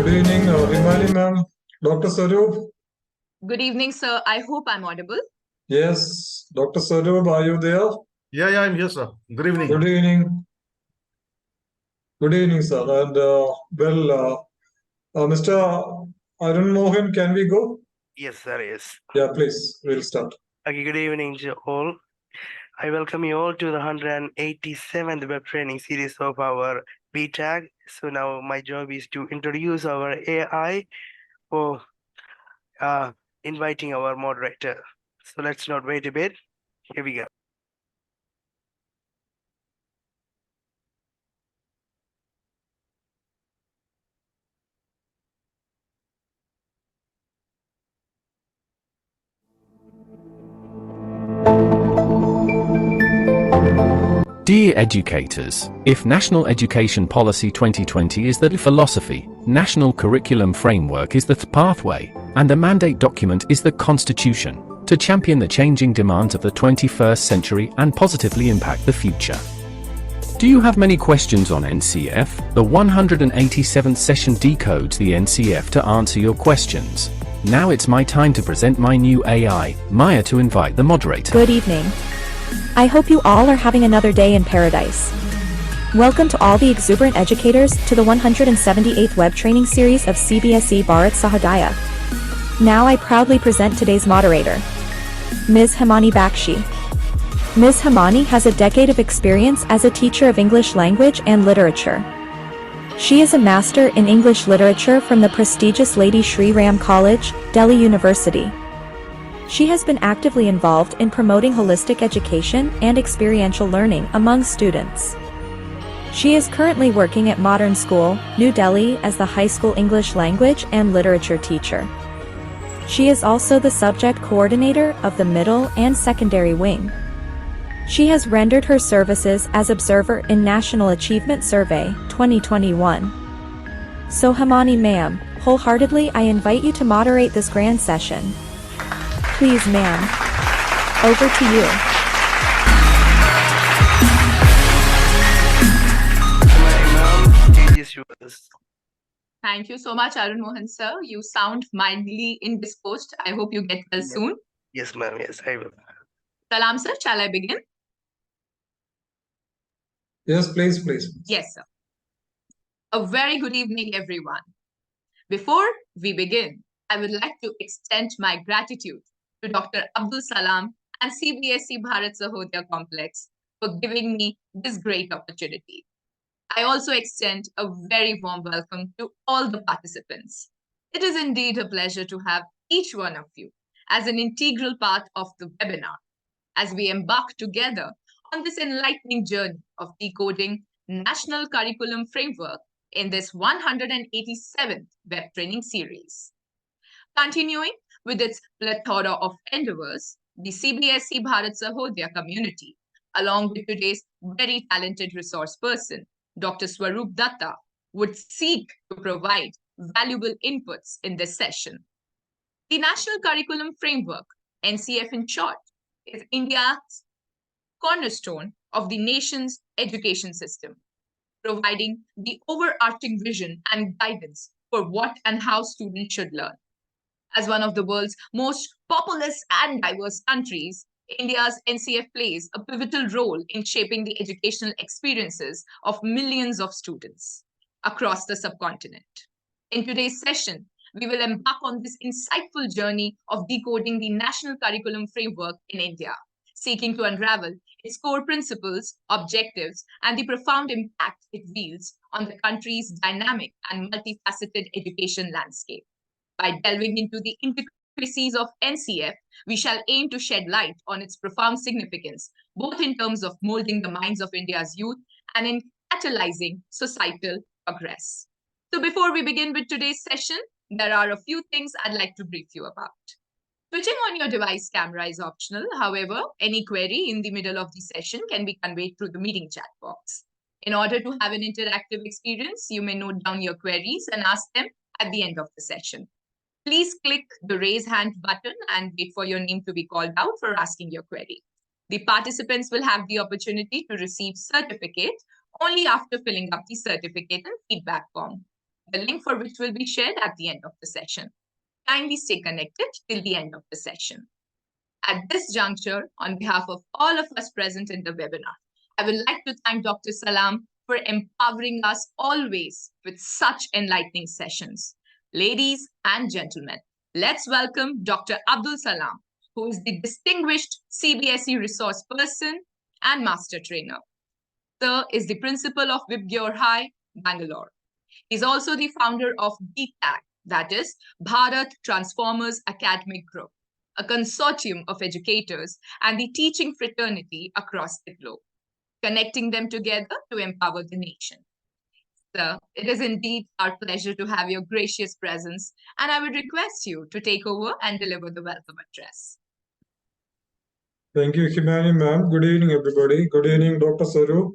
Good evening, Himali ma'am. Dr. Sarup. Good evening, sir. I hope I'm audible. Yes, Dr. Sarup, are you there? Yeah, I'm here, sir. Good evening. Good evening. Good evening, sir. And Mr. Arun Mohan, can we go? Yes, sir, yes. Yeah, please. We'll start. Okay, good evening to all. I welcome you all to the 187th web training series of our BTAG. So now my job is to introduce our AI for inviting our moderator. So let's not wait a bit. Here we go. Dear educators, if National Education Policy 2020 is the philosophy, National Curriculum Framework is the pathway, and the mandate document is the Constitution, to champion the changing demands of the 21st century and positively impact the future. Do you have many questions on NCF? The 187th session decodes the NCF to answer your questions. Now it's my time to present my new AI, Maya, to invite the moderator. Good evening. I hope you all are having another day in paradise. Welcome to all the exuberant educators to the 178th web training series of CBSE Bharat Sahodaya. Now I proudly present today's moderator, Ms. Himani Bakshi. Ms. Himani has a decade of experience as a teacher of English language and literature. She is a master in English literature from the prestigious Lady Shri Ram College, Delhi University. She has been actively involved in promoting holistic education and experiential learning among students. She is currently working at Modern School, New Delhi as the high school English language and literature teacher. She is also the subject coordinator of the middle and secondary wing. She has rendered her services as observer in National Achievement Survey 2021. So Himani ma'am, wholeheartedly I invite you to moderate this grand session. Please, ma'am. Over to you. Thank you so much, Arun Mohan, sir. You sound mildly indisposed. I hope you get well soon. Yes, ma'am. Yes, I will. Salam, sir. Shall I begin? Yes, please. Yes, sir. A very good evening, everyone. Before we begin, I would like to extend my gratitude to Dr. Abdul Salam and CBSE Bharat Sahodaya Complex for giving me this great opportunity. I also extend a very warm welcome to all the participants. It is indeed a pleasure to have each one of you as an integral part of the webinar as we embark together on this enlightening journey of decoding National Curriculum Framework in this 187th web training series. Continuing with its plethora of endeavors, the CBSE Bharat Sahodaya community, along with today's very talented resource person, Dr. Swarup Datta, would seek to provide valuable inputs in this session. The National Curriculum Framework, NCF in short, is India's cornerstone of the nation's education system, providing the overarching vision and guidance for what and how students should learn. As one of the world's most populous and diverse countries, India's NCF plays a pivotal role in shaping the educational experiences of millions of students across the subcontinent. In today's session, we will embark on this insightful journey of decoding the National Curriculum Framework in India, seeking to unravel its core principles, objectives, and the profound impact it wields on the country's dynamic and multifaceted education landscape. By delving into the intricacies of NCF, we shall aim to shed light on its profound significance, both in terms of molding the minds of India's youth and in catalyzing societal progress. So before we begin with today's session, there are a few things I'd like to brief you about. Switching on your device camera is optional. However, any query in the middle of the session can be conveyed through the meeting chat box. In order to have an interactive experience, you may note down your queries and ask them at the end of the session. Please click the raise hand button and wait for your name to be called out for asking your query. The participants will have the opportunity to receive certificate only after filling up the certificate and feedback form. the link for which will be shared at the end of the session. Kindly stay connected till the end of the session. At this juncture, on behalf of all of us present in the webinar, I would like to thank Dr. Salam for empowering us always with such enlightening sessions. Ladies and gentlemen, let's welcome Dr. Abdul Salam, who is the distinguished CBSE resource person and master trainer. Sir is the principal of Vibgyor High, Bangalore. He's also the founder of BTAG, that is Bharat Transformers Academic Group, a consortium of educators and the teaching fraternity across the globe, connecting them together to empower the nation. Sir, it is indeed our pleasure to have your gracious presence, and I would request you to take over and deliver the welcome address. Thank you, Himani ma'am. Good evening, everybody. Good evening, Dr. Saru,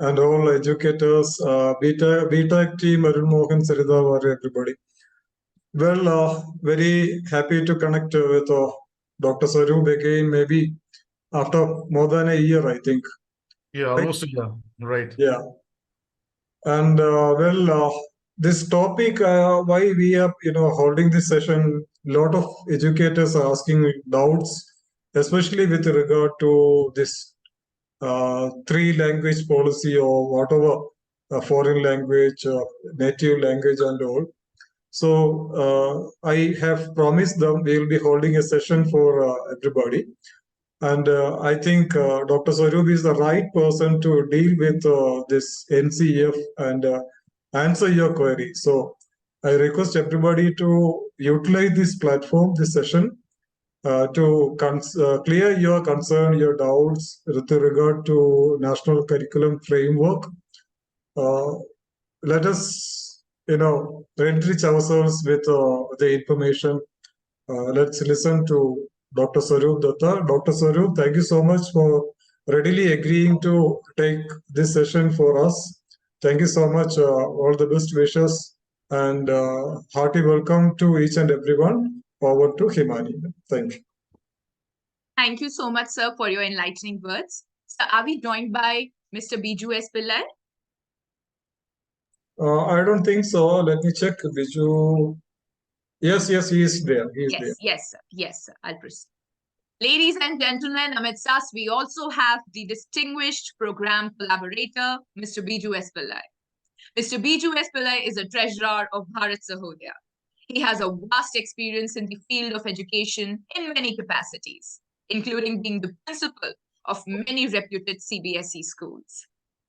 and all educators, BTech team, Arun Mohan, Sarida, everybody. Well, very happy to connect with Dr. Saru again, maybe after more than a year, I think. Yeah, almost, yeah, right. Yeah. And this topic, why we are, holding this session, lot of educators are asking doubts, especially with regard to this 3-language policy or whatever, foreign language, native language and all. So I have promised them we will be holding a session for everybody. And I think Dr. Swaroop is the right person to deal with this NCF and answer your query. So I request everybody to utilize this platform, this session, to clear your concern, your doubts with regard to national curriculum framework. Let us, enrich ourselves with the information. Let's listen to Dr. Swaroop Datta. Dr. Swaroop, thank you so much for readily agreeing to take this session for us. Thank you so much. All the best wishes and hearty welcome to each and everyone. Over to Himani. Thank you. Thank you so much, sir, for your enlightening words. So are we joined by Mr. Biju S. Pillai? I don't think so. Let me check. Biju. Yes, he is there. He is there. Yes, sir. Yes, sir. I'll proceed. Ladies and gentlemen, amidst us, we also have the distinguished program collaborator, Mr. Biju S. Pillai. Mr. Biju S. Pillai is a treasurer of Bharat Sahodaya. He has a vast experience in the field of education in many capacities, including being the principal of many reputed CBSE schools.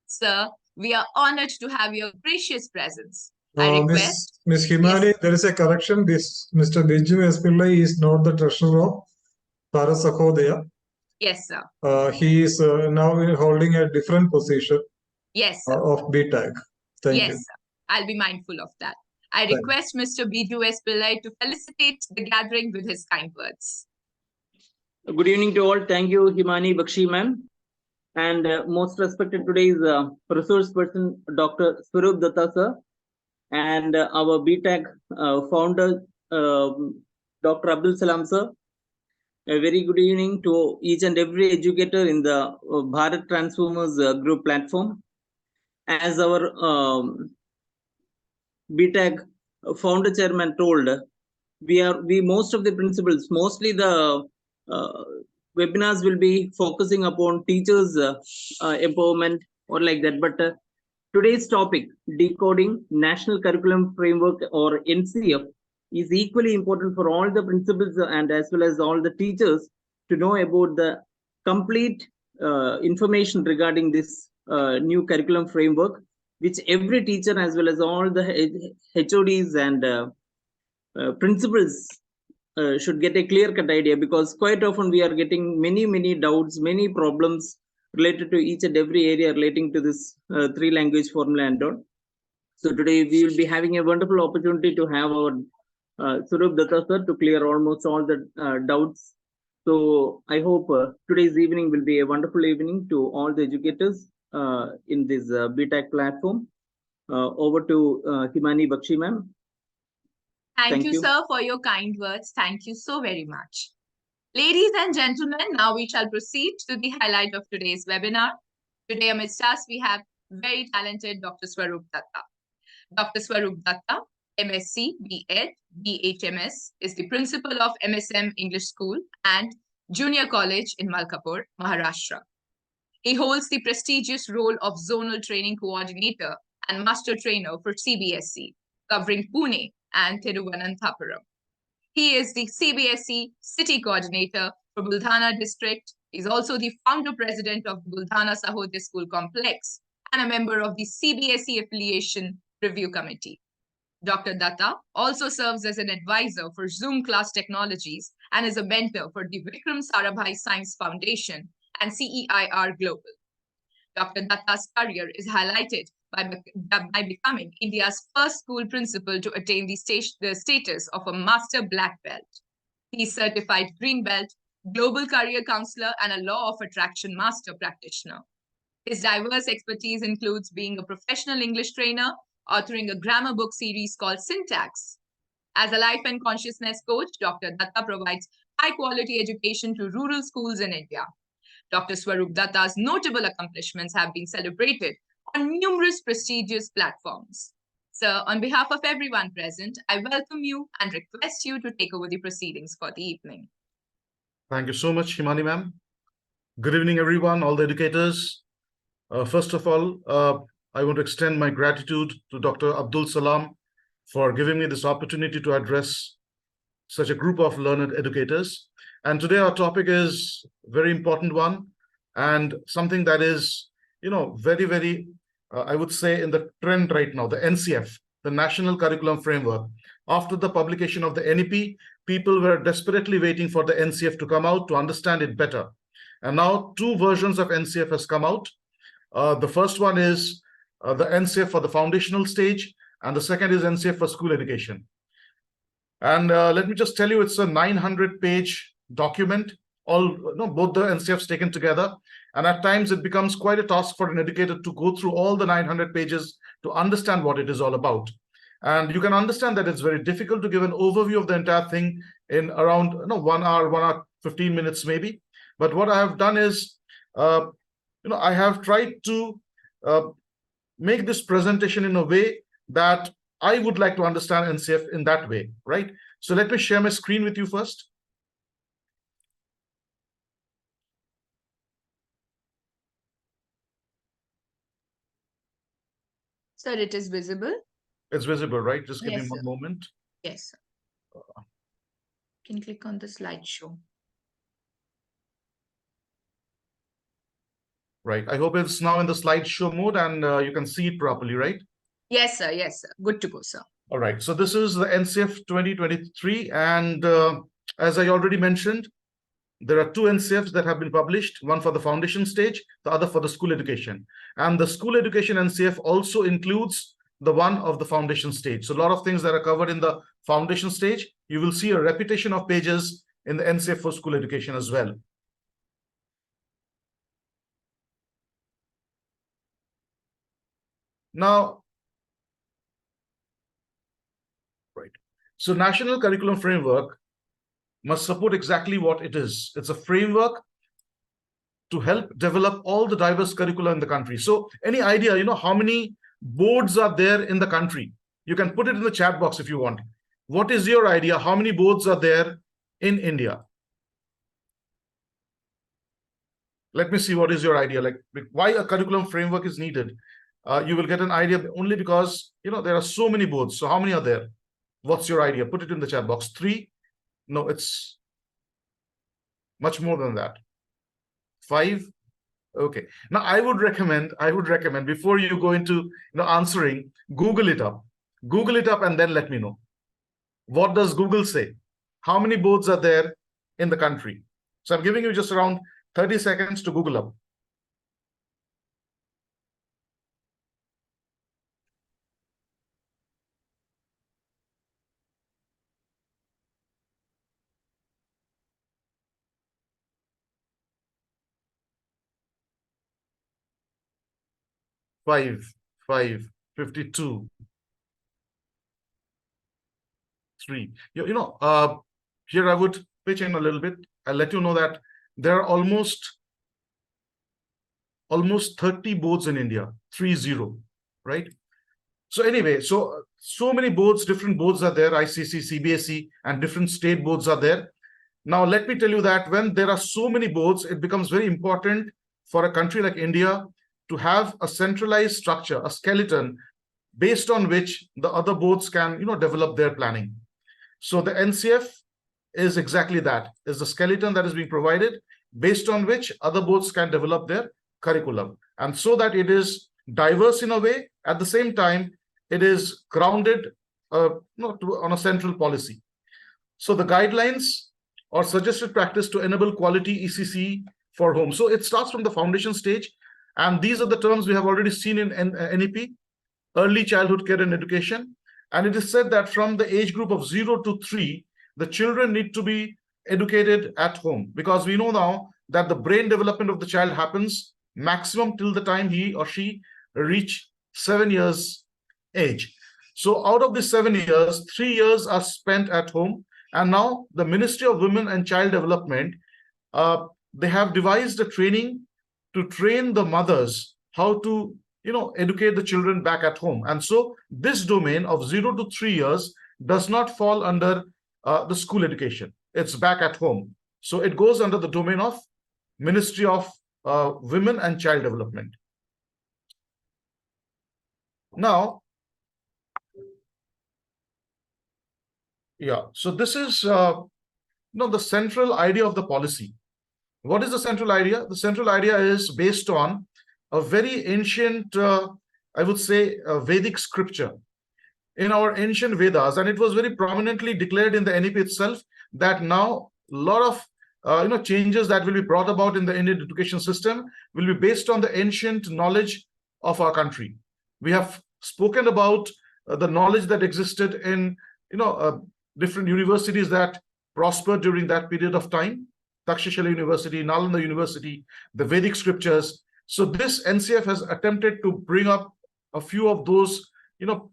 Sir, we are honored to have your gracious presence. I request... Miss Himani, yes. There is a correction. This Mr. Biju S. Pillai is not the treasurer of Bharat Sahodaya. Yes, sir. He is now holding a different position. Yes, sir. Of BTAG. Thank you. Yes, sir. I'll be mindful of that. I request Mr. Biju S. Pillai to felicitate the gathering with his kind words. Good evening to all. Thank you, Himani Bakshi ma'am. And most respected today's resource person, Dr. Swaroop Datta sir. And our BTAG founder, Dr. Abdul Salam sir. A very good evening to each and every educator in the Bharat Transformers group platform. As our BTAG founder chairman told, we most of the principals, mostly the webinars will be focusing upon teachers empowerment or like that. But today's topic, decoding National Curriculum Framework or NCF, is equally important for all the principals and as well as all the teachers to know about the complete information regarding this new curriculum framework, which every teacher as well as all the HODs and principals should get a clear-cut idea, because quite often we are getting many doubts, many problems related to each and every area relating to this 3-language formula and all. So today we will be having a wonderful opportunity to have our Swaroop Datta sir to clear almost all the doubts. So I hope today's evening will be a wonderful evening to all the educators in this BTAG platform. Over to Himani Bakshi ma'am. Thank you, sir, for your kind words. Thank you so very much. Ladies and gentlemen, now we shall proceed to the highlight of today's webinar. Today amidst us, we have very talented Dr. Swaroop Datta. Dr. Swarup Datta, MSc, B.Ed, BHMS, is the principal of MSM English School and Junior College in Malkapur, Maharashtra. He holds the prestigious role of Zonal Training Coordinator and Master Trainer for CBSE, covering Pune and Thiruvananthapuram. He is the CBSE City Coordinator for Buldhana District. He's also the founder president of the Buldhana Sahodya School Complex and a member of the CBSE Affiliation Review Committee. Dr. Datta also serves as an advisor for Zoom class technologies and is a mentor for the Vikram Sarabhai Science Foundation and CEIR Global. Dr. Datta's career is highlighted by becoming India's first school principal to attain the status of a Master Black Belt. He's certified Green Belt, Global Career Counselor, and a Law of Attraction Master Practitioner. His diverse expertise includes being a professional English trainer, authoring a grammar book series called Syntax. As a life and consciousness coach, Dr. Datta provides high-quality education to rural schools in India. Dr. Swarup Datta's notable accomplishments have been celebrated on numerous prestigious platforms. Sir, on behalf of everyone present, I welcome you and request you to take over the proceedings for the evening. Thank you so much, Himani ma'am. Good evening, everyone, all the educators. First of all, I want to extend my gratitude to Dr. Abdul Salam for giving me this opportunity to address such a group of learned educators. And today our topic is a very important one and something that is, very, very, I would say in the trend right now, the NCF, the National Curriculum Framework. After the publication of the NEP, people were desperately waiting for the NCF to come out to understand it better. And now 2 versions of NCF has come out. The first one is the NCF for the foundational stage, and the second is NCF for school education. And let me just tell you, it's a 900-page document, both the NCFs taken together. And at times it becomes quite a task for an educator to go through all the 900 pages to understand what it is all about. And you can understand that it's very difficult to give an overview of the entire thing in around 1 hour, 15 minutes maybe. But what I have done is, I have tried to make this presentation in a way that I would like to understand NCF in that way, right? So let me share my screen with you first. Sir, it is visible? It's visible, right? Just give Yes, me one sir. moment. Yes, sir. You can click on the slideshow. Right. I hope it's now in the slideshow mode and you can see it properly, right? Yes, sir. Yes, sir. Good to go, sir. All right. So this is the NCF 2023. And as I already mentioned, there are 2 NCFs that have been published, one for the foundation stage, the other for the school education. And the school education NCF also includes the one of the foundation stage. So a lot of things that are covered in the foundation stage, you will see a repetition of pages in the NCF for school education as well. Now, right. So National Curriculum Framework must support exactly what it is. It's a framework to help develop all the diverse curricula in the country. So any idea, how many boards are there in the country? You can put it in the chat box if you want. What is your idea? How many boards are there in India? Let me see what is your idea, like why a curriculum framework is needed. You will get an idea only because, there are so many boards. So how many are there? What's your idea? Put it in the chat box. 3? No, it's much more than that. 5? Okay. Now I would recommend before you go into answering, Google it up. Google it up and then let me know. What does Google say? How many boards are there in the country? So I'm giving you just around 30 seconds to Google up. Five, 52, 3. Here I would pitch in a little bit. I'll let you know that there are almost 30 boards in India, 30, right? So anyway, so many boards, different boards are there, ICC, CBSE, and different state boards are there. Now, let me tell you that when there are so many boards, it becomes very important for a country like India to have a centralized structure, a skeleton, based on which the other boards can, develop their planning. So the NCF is exactly that, is the skeleton that is being provided, based on which other boards can develop their curriculum. And so that it is diverse in a way, at the same time, it is grounded on a central policy. So the guidelines or suggested practice to enable quality ECC for home. So it starts from the foundation stage. And these are the terms we have already seen in NEP, early childhood care and education. And it is said that from the age group of 0 to 3, the children need to be educated at home, because we know now that the brain development of the child happens maximum till the time he or she reach 7 years age. So out of the 7 years, 3 years are spent at home. And now the Ministry of Women and Child Development, they have devised a training to train the mothers how to, educate the children back at home. And so this domain of 0 to 3 years does not fall under the school education. It's back at home. So it goes under the domain of Ministry of Women and Child Development. Now, so this is the central idea of the policy. What is the central idea? The central idea is based on a very ancient, I would say, Vedic scripture. In our ancient Vedas, and it was very prominently declared in the NEP itself, that now a lot of changes that will be brought about in the Indian education system will be based on the ancient knowledge of our country. We have spoken about the knowledge that existed in different universities that prospered during that period of time: Takshashila University, Nalanda University, the Vedic scriptures. So this NCF has attempted to bring up a few of those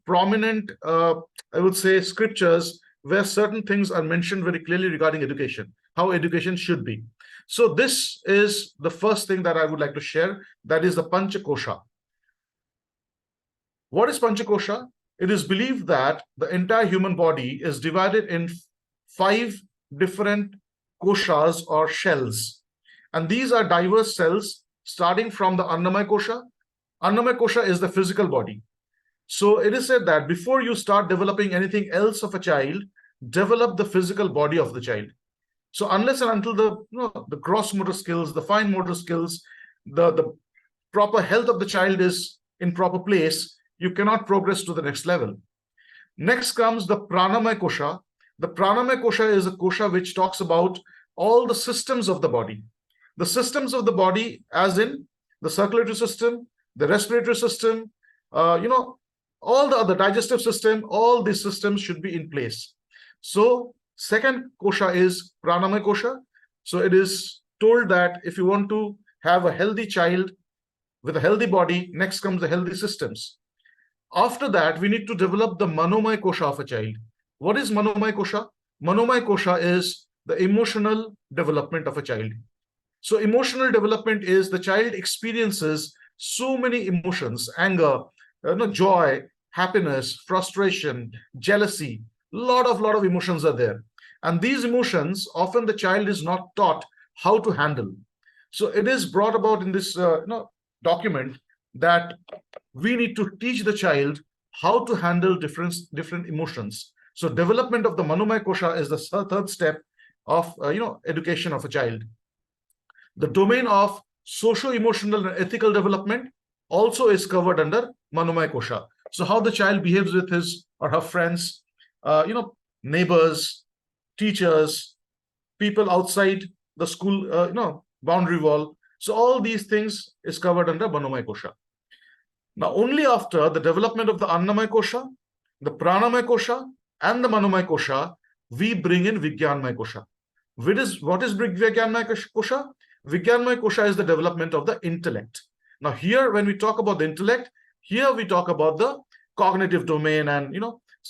prominent, I would say, scriptures where certain things are mentioned very clearly regarding education, how education should be. So this is the first thing that I would like to share, that is the Panchakosha. What is Panchakosha? It is believed that the entire human body is divided in 5 different koshas or shells. And these are diverse cells starting from the Annamaya Kosha. Annamaya Kosha is the physical body. So it is said that before you start developing anything else of a child, develop the physical body of the child. So unless and until the gross motor skills, the fine motor skills, the proper health of the child is in proper place, you cannot progress to the next level. Next comes the Pranamaya Kosha. The Pranamaya Kosha is a kosha which talks about all the systems of the body. The systems of the body, as in the circulatory system, the respiratory system, all the other digestive system, all these systems should be in place. So second kosha is Pranamaya Kosha. So it is told that if you want to have a healthy child with a healthy body, next comes the healthy systems. After that, we need to develop the Manomaya Kosha of a child. What is Manomaya Kosha? Manomaya Kosha is the emotional development of a child. So emotional development is the child experiences so many emotions: anger, joy, happiness, frustration, jealousy. Lot of emotions are there. And these emotions, often the child is not taught how to handle. So it is brought about in this document that we need to teach the child how to handle different emotions. So development of the Manomaya Kosha is the third step of education of a child. The domain of socio-emotional and ethical development also is covered under Manomaya Kosha. So how the child behaves with his or her friends, neighbors, teachers, people outside the school, boundary wall. So all these things is covered under Manomaya Kosha. Now, only after the development of the Annamaya Kosha, the Pranamaya Kosha, and the Manomaya Kosha, we bring in Vijnanmaya Kosha. What is Vijnanmaya Kosha? Vijnanmaya Kosha is the development of the intellect. Now here, when we talk about the intellect, here we talk about the cognitive domain and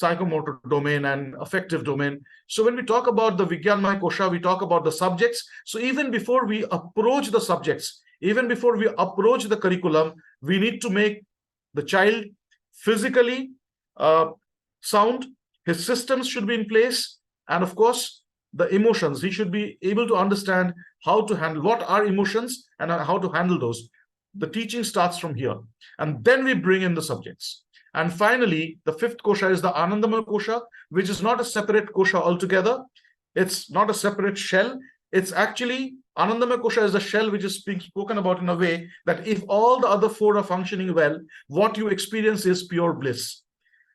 psychomotor domain and affective domain. So when we talk about the Vijnanmaya Kosha, we talk about the subjects. So even before we approach the subjects, even before we approach the curriculum, we need to make the child physically sound, his systems should be in place, and of course, the emotions. He should be able to understand how to handle what are emotions and how to handle those. The teaching starts from here, and then we bring in the subjects. And finally, the fifth kosha is the Anandamaya kosha, which is not a separate kosha altogether. It's not a separate shell. It's actually Anandamaya kosha is the shell which is being spoken about in a way that if all the other four are functioning well, what you experience is pure bliss.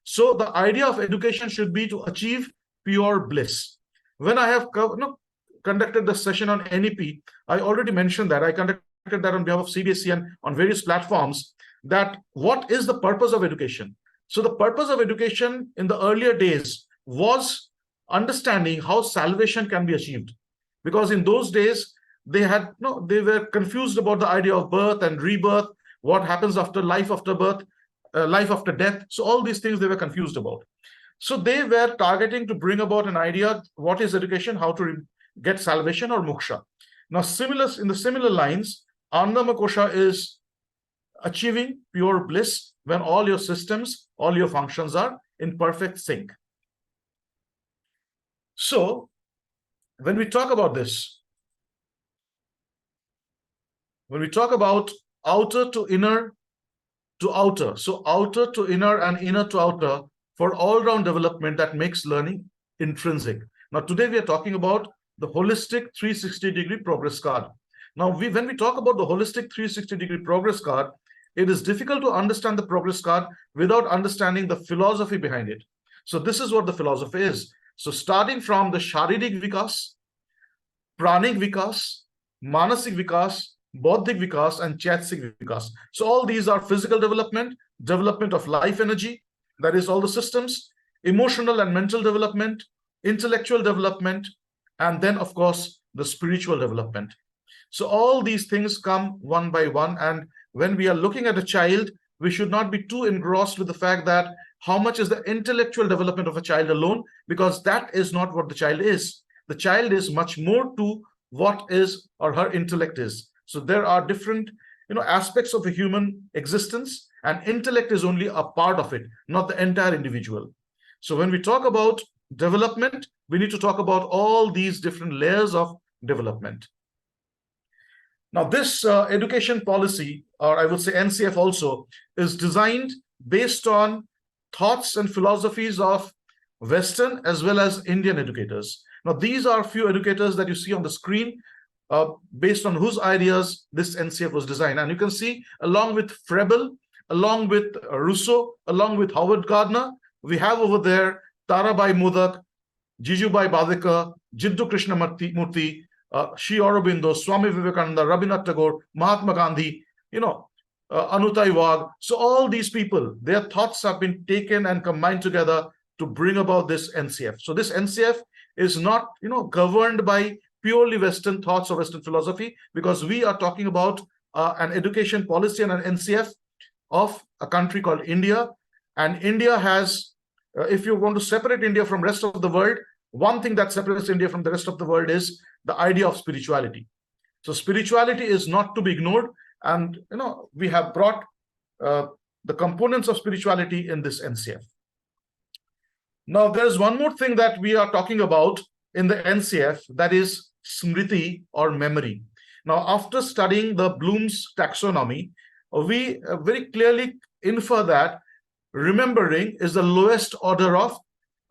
So the idea of education should be to achieve pure bliss. When I have conducted the session on NEP, I already mentioned that I conducted that on behalf of CBSE and on various platforms, that what is the purpose of education? So the purpose of education in the earlier days was understanding how salvation can be achieved. Because in those days, they were confused about the idea of birth and rebirth, what happens after life after birth, life after death. So all these things they were confused about. So they were targeting to bring about an idea, what is education, how to get salvation or moksha. Now, in the similar lines, Anandamaya kosha is achieving pure bliss when all your systems, all your functions are in perfect sync. So when we talk about this, when we talk about outer to inner to outer, so outer to inner and inner to outer for all-round development that makes learning intrinsic. Now, today we are talking about the holistic 360-degree progress card. Now, when we talk about the holistic 360-degree progress card, it is difficult to understand the progress card without understanding the philosophy behind it. So this is what the philosophy is. So starting from the Sharirik Vikas, Pranik Vikas, Manasik Vikas, Bauddhik Vikas, and Chaitsik Vikas. So all these are physical development, development of life energy, that is all the systems, emotional and mental development, intellectual development, and then, of course, the spiritual development. So all these things come one by one. And when we are looking at a child, we should not be too engrossed with the fact that how much is the intellectual development of a child alone, because that is not what the child is. The child is much more to what is or her intellect is. So there are different aspects of a human existence, and intellect is only a part of it, not the entire individual. So when we talk about development, we need to talk about all these different layers of development. Now, this education policy, or I would say NCF also, is designed based on thoughts and philosophies of Western as well as Indian educators. Now, these are few educators that you see on the screen, based on whose ideas this NCF was designed. And you can see, along with Froebel, along with Rousseau, along with Howard Gardner, we have over there Tarabai Modak, Jijubai Badekar, Jiddu Krishnamurti, Sri Aurobindo, Swami Vivekananda, Rabindranath Tagore, Mahatma Gandhi, Anutai Wag. So all these people, their thoughts have been taken and combined together to bring about this NCF. So this NCF is not, governed by purely Western thoughts or Western philosophy, because we are talking about an education policy and an NCF of a country called India. And India has, if you want to separate India from rest of the world, one thing that separates India from the rest of the world is the idea of spirituality. So spirituality is not to be ignored. And, we have brought the components of spirituality in this NCF. Now, there's one more thing that we are talking about in the NCF, that is Smriti or memory. Now, after studying the Bloom's taxonomy, we very clearly infer that remembering is the lowest order of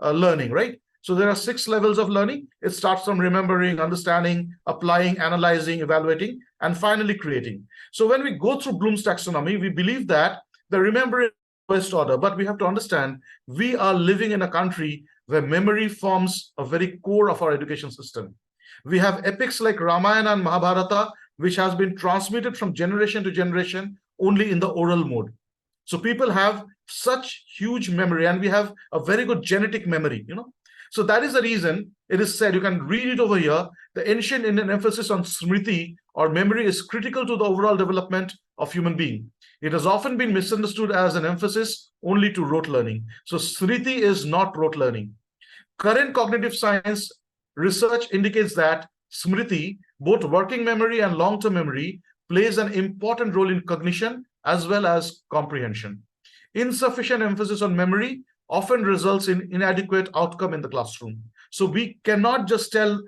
learning, right? So there are 6 levels of learning. It starts from remembering, understanding, applying, analyzing, evaluating, and finally creating. So when we go through Bloom's taxonomy, we believe that the remembering is the lowest order, but we have to understand we are living in a country where memory forms a very core of our education system. We have epics like Ramayana and Mahabharata, which has been transmitted from generation to generation only in the oral mode. So people have such huge memory, and we have a very good genetic memory, So that is the reason it is said, you can read it over here, the ancient Indian emphasis on Smriti or memory is critical to the overall development of human being. It has often been misunderstood as an emphasis only to rote learning. So Smriti is not rote learning. Current cognitive science research indicates that Smriti, both working memory and long-term memory, plays an important role in cognition as well as comprehension. Insufficient emphasis on memory often results in inadequate outcome in the classroom. So we cannot just tell,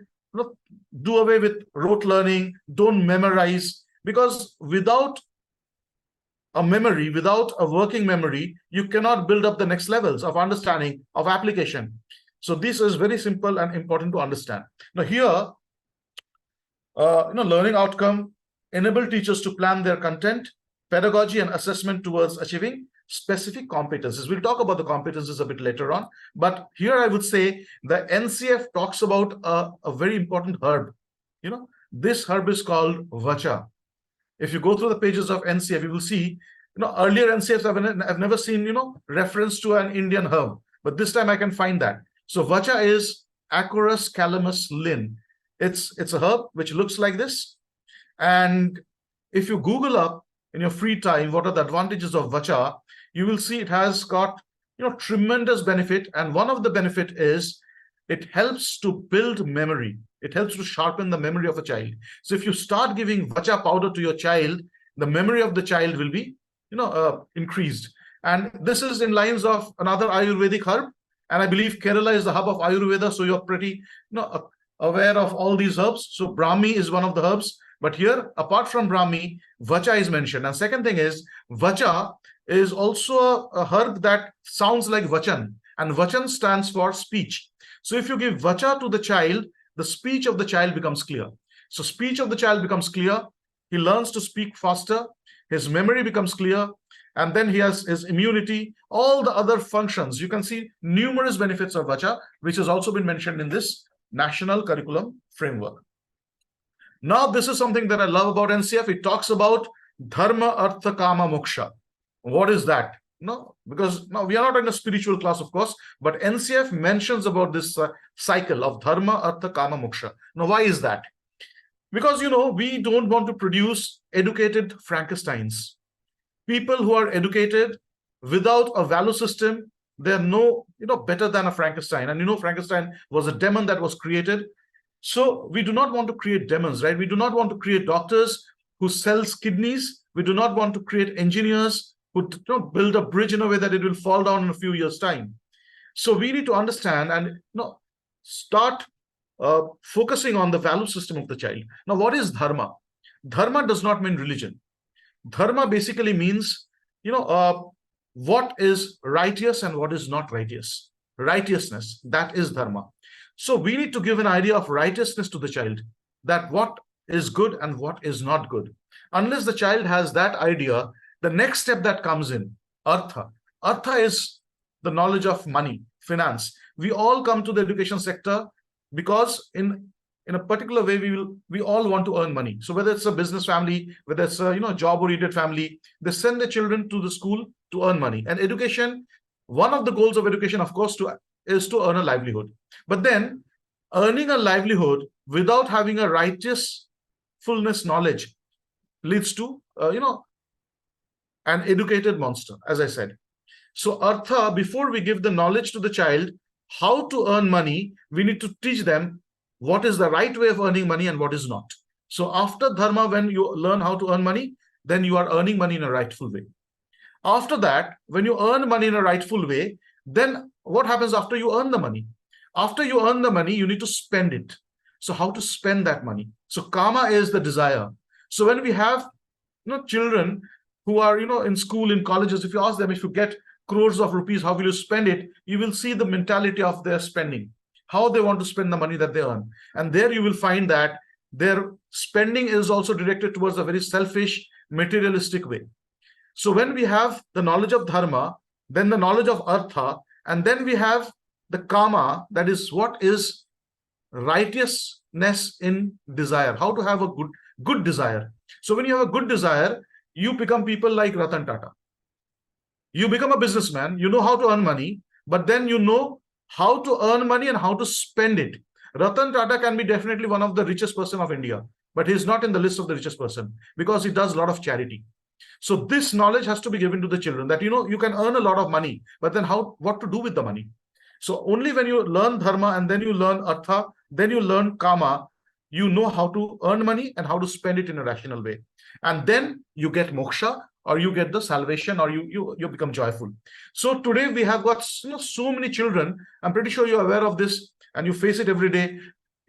do away with rote learning, don't memorize, because without a memory, without a working memory, you cannot build up the next levels of understanding, of application. So this is very simple and important to understand. Now here, learning outcome enable teachers to plan their content, pedagogy, and assessment towards achieving specific competencies. We'll talk about the competencies a bit later on, but here I would say the NCF talks about a very important herb. This herb is called vacha. If you go through the pages of NCF, you will see, earlier NCFs I've never seen, reference to an Indian herb, but this time I can find that. So vacha is Acorus calamus lin. It's a herb which looks like this. And if you Google up in your free time, what are the advantages of vacha, you will see it has got, tremendous benefit. And one of the benefit is it helps to build memory. It helps to sharpen the memory of a child. So if you start giving vacha powder to your child, the memory of the child will be, increased. And this is in lines of another Ayurvedic herb. And I believe Kerala is the hub of Ayurveda. So you're pretty, aware of all these herbs. So Brahmi is one of the herbs. But here, apart from Brahmi, vacha is mentioned. And second thing is, vacha is also a herb that sounds like vachan. And vachan stands for speech. So if you give vacha to the child, the speech of the child becomes clear. So speech of the child becomes clear. He learns to speak faster. His memory becomes clear. And then he has his immunity, all the other functions. You can see numerous benefits of vacha, which has also been mentioned in this national curriculum framework. Now, this is something that I love about NCF. It talks about dharma, artha, kama, moksha. What is that? Because now we are not in a spiritual class, of course, but NCF mentions about this cycle of dharma, artha, kama, moksha. Now, why is that? Because, we don't want to produce educated Frankensteins. People who are educated without a value system, they're better than a Frankenstein. And Frankenstein was a demon that was created. So we do not want to create demons, right? We do not want to create doctors who sells kidneys. We do not want to create engineers who build a bridge in a way that it will fall down in a few years' time. So we need to understand and start focusing on the value system of the child. Now, what is dharma? Dharma does not mean religion. Dharma basically means, what is righteous and what is not righteous. Righteousness, that is dharma. So we need to give an idea of righteousness to the child, that what is good and what is not good. Unless the child has that idea, the next step that comes in, artha. Artha is the knowledge of money, finance. We all come to the education sector because in a particular way, we all want to earn money. So whether it's a business family, whether it's a job-oriented family, they send their children to the school to earn money. And education, one of the goals of education, of course, is to earn a livelihood. But then earning a livelihood without having a righteous fullness knowledge leads to, an educated monster, as I said. So artha, before we give the knowledge to the child, how to earn money, we need to teach them what is the right way of earning money and what is not. So after dharma, when you learn how to earn money, then you are earning money in a rightful way. After that, when you earn money in a rightful way, then what happens after you earn the money? After you earn the money, you need to spend it. So how to spend that money? So kama is the desire. So when we have children who are in school, in colleges, if you ask them, if you get crores of rupees, how will you spend it? You will see the mentality of their spending, how they want to spend the money that they earn. And there you will find that their spending is also directed towards a very selfish, materialistic way. So when we have the knowledge of dharma, then the knowledge of artha, and then we have the kama, that is what is righteousness in desire, how to have a good desire. So when you have a good desire, you become people like Ratan Tata. You become a businessman, you know how to earn money, but then you know how to earn money and how to spend it. Ratan Tata can be definitely one of the richest person of India, but he's not in the list of the richest person because he does a lot of charity. So this knowledge has to be given to the children that, you can earn a lot of money, but then what to do with the money? So only when you learn dharma and then you learn artha, then you learn kama, you know how to earn money and how to spend it in a rational way. And then you get moksha, or you get the salvation, or you become joyful. So today we have got so many children. I'm pretty sure you're aware of this, and you face it every day.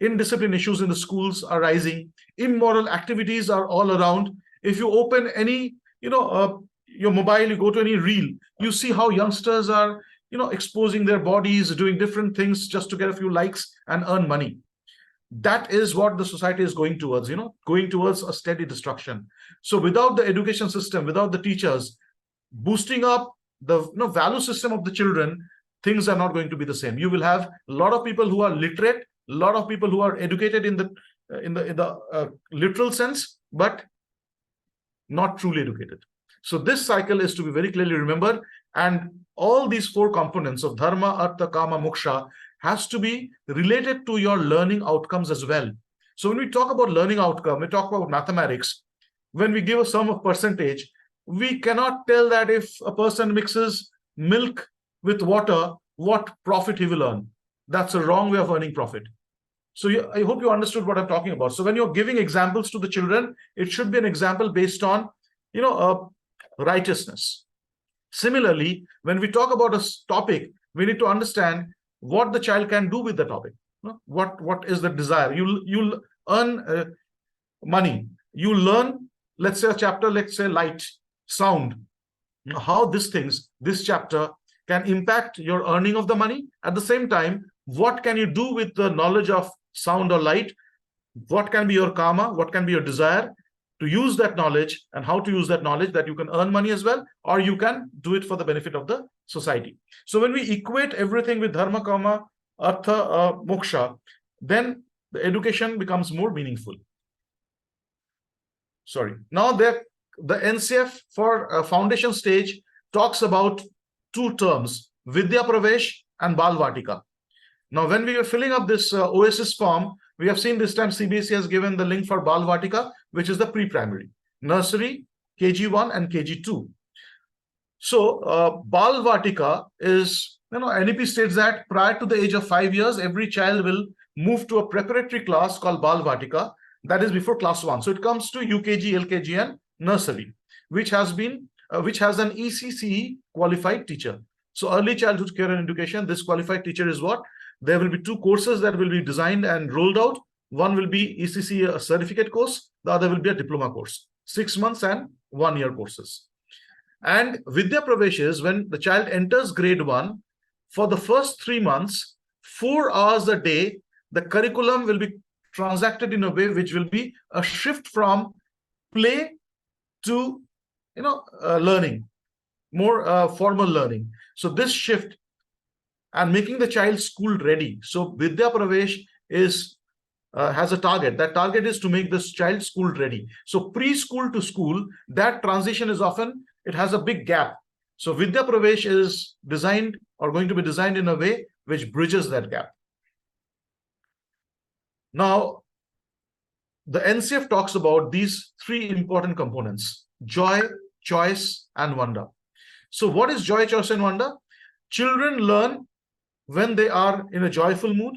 Indiscipline issues in the schools are rising. Immoral activities are all around. If you open any, your mobile, you go to any reel, you see how youngsters are, exposing their bodies, doing different things just to get a few likes and earn money. That is what the society is going towards, going towards a steady destruction. So without the education system, without the teachers boosting up the value system of the children, things are not going to be the same. You will have a lot of people who are literate, a lot of people who are educated in the literal sense, but not truly educated. So this cycle is to be very clearly remembered, and all these four components of dharma, artha, kama, moksha has to be related to your learning outcomes as well. So when we talk about learning outcome, we talk about mathematics. When we give a sum of percentage, we cannot tell that if a person mixes milk with water, what profit he will earn. That's a wrong way of earning profit. So I hope you understood what I'm talking about. So when you're giving examples to the children, it should be an example based on, righteousness. Similarly, when we talk about a topic, we need to understand what the child can do with the topic. What is the desire? You'll earn money. You learn, let's say a chapter, let's say light, sound. How this chapter can impact your earning of the money. At the same time, what can you do with the knowledge of sound or light? What can be your karma? What can be your desire to use that knowledge, and how to use that knowledge that you can earn money as well, or you can do it for the benefit of the society. So when we equate everything with dharma, kama, artha, moksha, then the education becomes more meaningful. Now the NCF for foundation stage talks about two terms, Vidya Pravesh and Bal Vatika. Now, when we were filling up this OSS form, we have seen this time CBSE has given the link for Bal Vatika, which is the pre-primary, nursery, KG1 and KG2. So Bal Vatika is, NEP states that prior to the age of 5 years, every child will move to a preparatory class called Bal Vatika, that is before class 1. So it comes to UKG, LKG and nursery, which has an ECCE qualified teacher. So early childhood care and education, this qualified teacher is what? There will be two courses that will be designed and rolled out. One will be ECCE, a certificate course. The other will be a diploma course, 6 months and 1 year courses. And Vidya Pravesh is when the child enters grade 1. For the first 3 months, 4 hours a day, the curriculum will be transacted in a way which will be a shift from play to learning, more formal learning. So this shift and making the child school ready. So Vidya Pravesh has a target. That target is to make this child school ready. So preschool to school, that transition is often, it has a big gap. So Vidya Pravesh is designed or going to be designed in a way which bridges that gap. Now, the NCF talks about these 3 important components: joy, choice, and wonder. So what is joy, choice, and wonder? Children learn when they are in a joyful mood,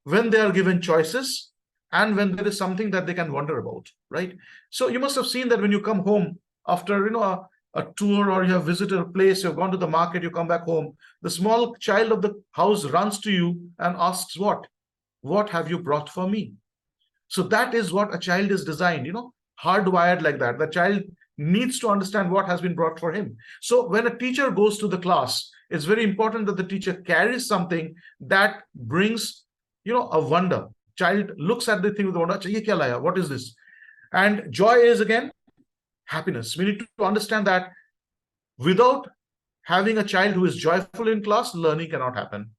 when they are given choices, and when there is something that they can wonder about, right? So you must have seen that when you come home after a tour, or you have visited a place, you've gone to the market, you come back home, the small child of the house runs to you and asks, what have you brought for me? So that is what a child is designed, hardwired like that. The child needs to understand what has been brought for him. So when a teacher goes to the class, it's very important that the teacher carries something that brings, a wonder. Child looks at the thing with wonder. Ye kya laya? What is this? And joy is again happiness. We need to understand that without having a child who is joyful in class, learning cannot happen.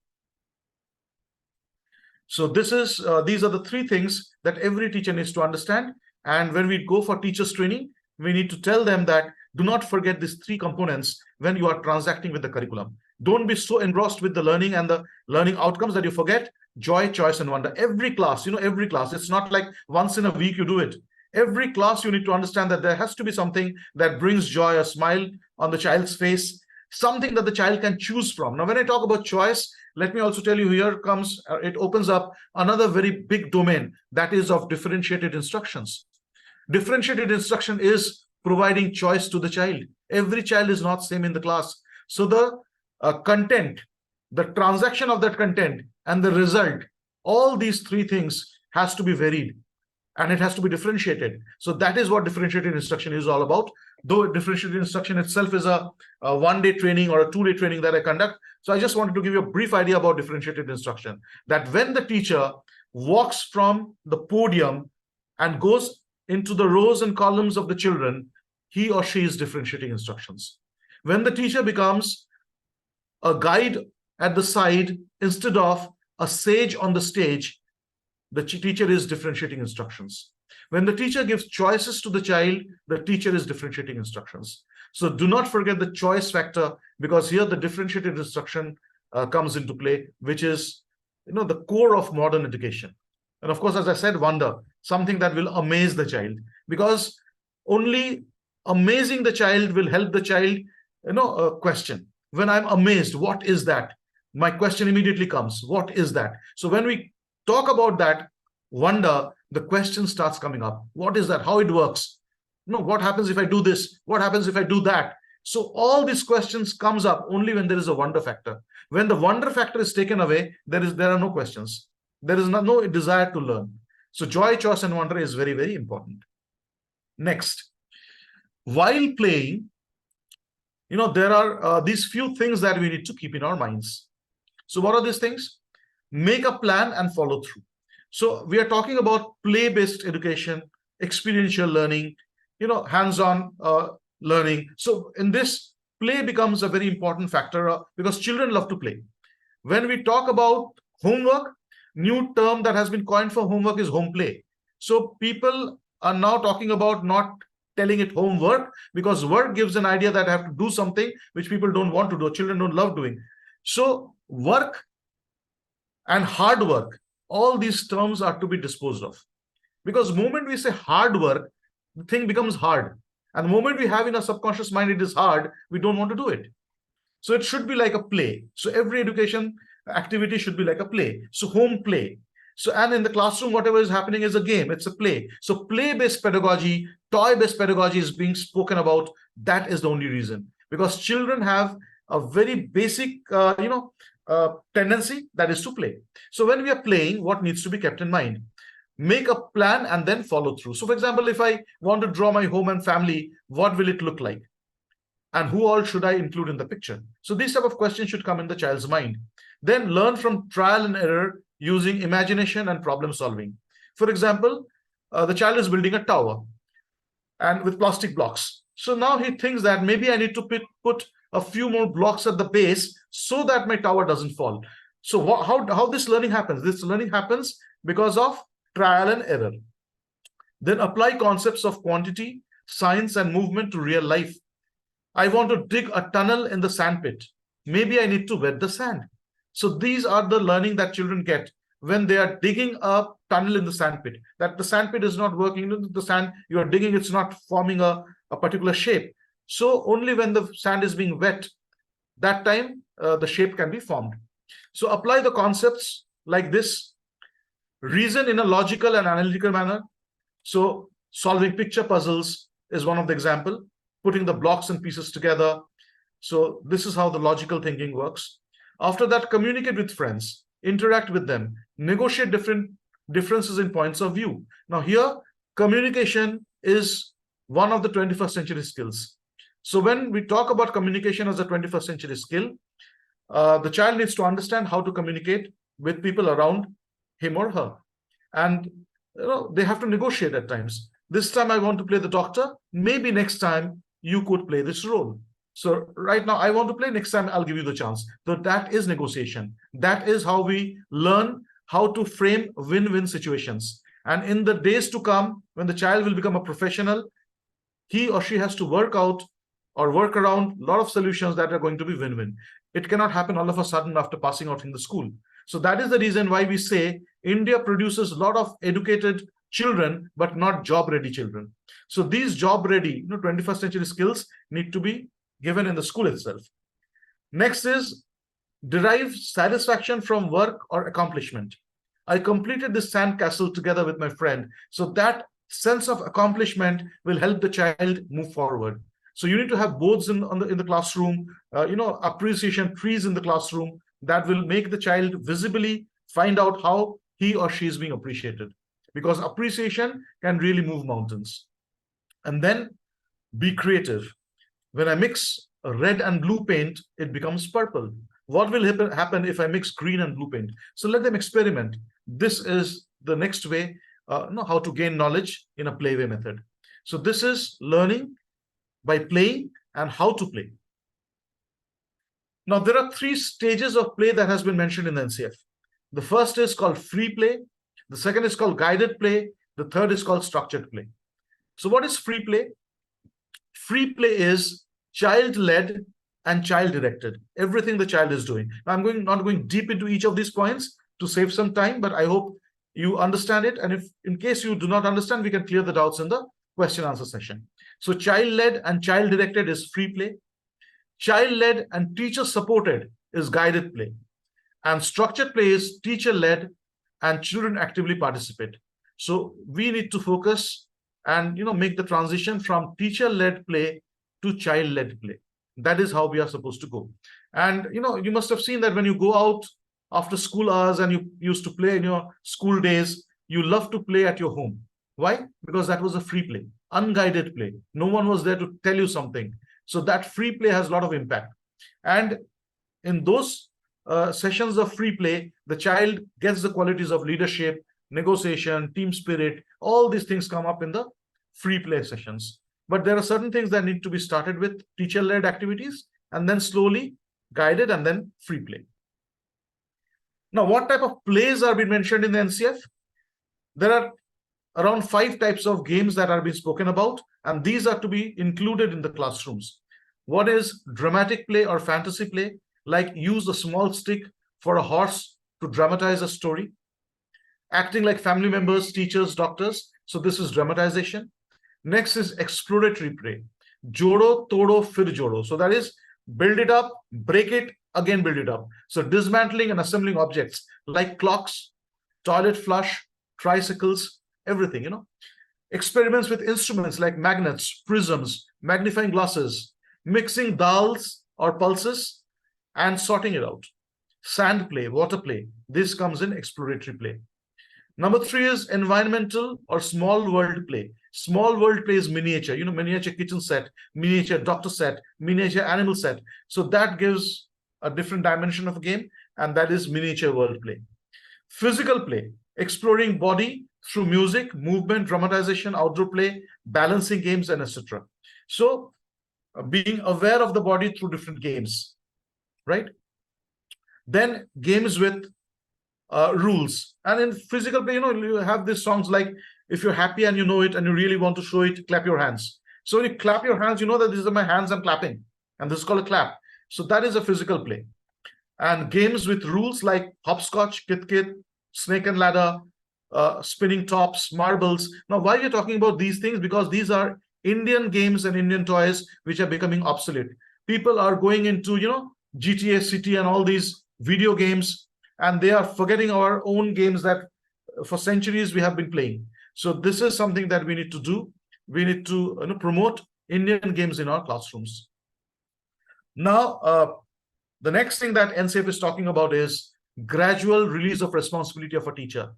So these are the 3 things that every teacher needs to understand. And when we go for teachers training, we need to tell them that do not forget these 3 components when you are transacting with the curriculum. Don't be so engrossed with the learning and the learning outcomes that you forget joy, choice, and wonder. Every class, every class. It's not like once in a week you do it. Every class you need to understand that there has to be something that brings joy, a smile on the child's face, something that the child can choose from. Now, when I talk about choice, let me also tell you, it opens up another very big domain, that is of differentiated instructions. Differentiated instruction is providing choice to the child. Every child is not same in the class. So the content, the transaction of that content, and the result, all these three things has to be varied, and it has to be differentiated. So that is what differentiated instruction is all about. Though differentiated instruction itself is a one-day training or a 2-day training that I conduct. So I just wanted to give you a brief idea about differentiated instruction, that when the teacher walks from the podium and goes into the rows and columns of the children, he or she is differentiating instructions. When the teacher becomes a guide at the side instead of a sage on the stage, the teacher is differentiating instructions. When the teacher gives choices to the child, the teacher is differentiating instructions. So do not forget the choice factor, because here the differentiated instruction comes into play, which is, the core of modern education. And of course, as I said, wonder, something that will amaze the child, because only amazing the child will help the child, question. When I'm amazed, what is that? My question immediately comes, what is that? So when we talk about that wonder, the question starts coming up. What is that? How it works? What happens if I do this? What happens if I do that? So all these questions comes up only when there is a wonder factor. When the wonder factor is taken away, there are no questions. There is no desire to learn. So joy, choice, and wonder is very, very important. Next, while playing, there are these few things that we need to keep in our minds. So what are these things? Make a plan and follow through. So we are talking about play-based education, experiential learning, hands-on learning. So in this, play becomes a very important factor because children love to play. When we talk about homework, new term that has been coined for homework is home play. So people are now talking about not telling it homework, because work gives an idea that I have to do something which people don't want to do, children don't love doing. So work and hard work, all these terms are to be disposed of, because the moment we say hard work, the thing becomes hard, and the moment we have in our subconscious mind it is hard, we don't want to do it. So it should be like a play. So every education activity should be like a play. So home play. So, and in the classroom, whatever is happening is a game, it's a play. So play-based pedagogy, toy-based pedagogy is being spoken about. That is the only reason, because children have a very basic, tendency, that is to play. So when we are playing, what needs to be kept in mind? Make a plan and then follow through. So for example, if I want to draw my home and family, what will it look like? And who all should I include in the picture? So these type of questions should come in the child's mind. Then learn from trial and error using imagination and problem solving. For example, the child is building a tower and with plastic blocks. So now he thinks that maybe I need to put a few more blocks at the base so that my tower doesn't fall. So how this learning happens? This learning happens because of trial and error. Then apply concepts of quantity, science, and movement to real life. I want to dig a tunnel in the sandpit. Maybe I need to wet the sand. So these are the learning that children get when they are digging a tunnel in the sandpit, that the sandpit is not working. The sand you are digging, it's not forming a particular shape. So only when the sand is being wet, that time the shape can be formed. So apply the concepts like this. Reason in a logical and analytical manner. So solving picture puzzles is one of the example, putting the blocks and pieces together. So this is how the logical thinking works. After that, communicate with friends, interact with them, negotiate differences in points of view. Now here, communication is one of the 21st century skills. So when we talk about communication as a 21st century skill, the child needs to understand how to communicate with people around him or her. And they have to negotiate at times. This time I want to play the doctor. Maybe next time you could play this role. So right now I want to play, next time I'll give you the chance. So that is negotiation. That is how we learn how to frame win-win situations. And in the days to come, when the child will become a professional, he or she has to work out or work around a lot of solutions that are going to be win-win. It cannot happen all of a sudden after passing out in the school. So that is the reason why we say India produces a lot of educated children, but not job-ready children. So these job-ready, 21st century skills need to be given in the school itself. Next is derive satisfaction from work or accomplishment. I completed this sand castle together with my friend. So that sense of accomplishment will help the child move forward. So you need to have boards in the classroom, appreciation trees in the classroom that will make the child visibly find out how he or she is being appreciated, because appreciation can really move mountains. And then be creative. When I mix red and blue paint, it becomes purple. What will happen if I mix green and blue paint? So let them experiment. This is the next way, how to gain knowledge in a playway method. So this is learning by playing and how to play. Now, there are 3 stages of play that has been mentioned in the NCF. The first is called free play. The second is called guided play. The third is called structured play. So what is free play? Free play is child-led and child-directed. Everything the child is doing. Now, I'm not going deep into each of these points to save some time, but I hope you understand it. And if in case you do not understand, we can clear the doubts in the question answer session. So child-led and child-directed is free play. Child-led and teacher-supported is guided play. And structured play is teacher-led and children actively participate. So we need to focus and make the transition from teacher-led play to child-led play. That is how we are supposed to go. And you must have seen that when you go out after school hours and you used to play in your school days, you love to play at your home. Why? Because that was a free play, unguided play. No one was there to tell you something. So that free play has a lot of impact. And in those sessions of free play, the child gets the qualities of leadership, negotiation, team spirit. All these things come up in the free play sessions. But there are certain things that need to be started with teacher-led activities and then slowly guided and then free play. Now, what type of plays are being mentioned in the NCF? There are around 5 types of games that are being spoken about, and these are to be included in the classrooms. One is dramatic play or fantasy play, like use a small stick for a horse to dramatize a story. Acting like family members, teachers, doctors. So this is dramatization. Next is exploratory play. Jodo, todo, fir jodo. So that is build it up, break it, again build it up. So dismantling and assembling objects like clocks, toilet flush, tricycles, everything, Experiments with instruments like magnets, prisms, magnifying glasses, mixing dals or pulses and sorting it out. Sand play, water play. This comes in exploratory play. Number 3 is environmental or small world play. Small world play is miniature, miniature kitchen set, miniature doctor set, miniature animal set. So that gives a different dimension of a game, and that is miniature world play. Physical play, exploring body through music, movement, dramatization, outdoor play, balancing games, and etc. So being aware of the body through different games, right? Then games with rules. And in physical play, you have these songs like, if you're happy and you know it and you really want to show it, clap your hands. So when you clap your hands, you know that these are my hands I'm clapping. And this is called a clap. So that is a physical play. And games with rules like hopscotch, kit-kit, snake and ladder, spinning tops, marbles. Now, why we're talking about these things? Because these are Indian games and Indian toys which are becoming obsolete. People are going into, GTA City and all these video games, and they are forgetting our own games that for centuries we have been playing. So this is something that we need to do. We need to promote Indian games in our classrooms. Now, the next thing that NCF is talking about is gradual release of responsibility of a teacher.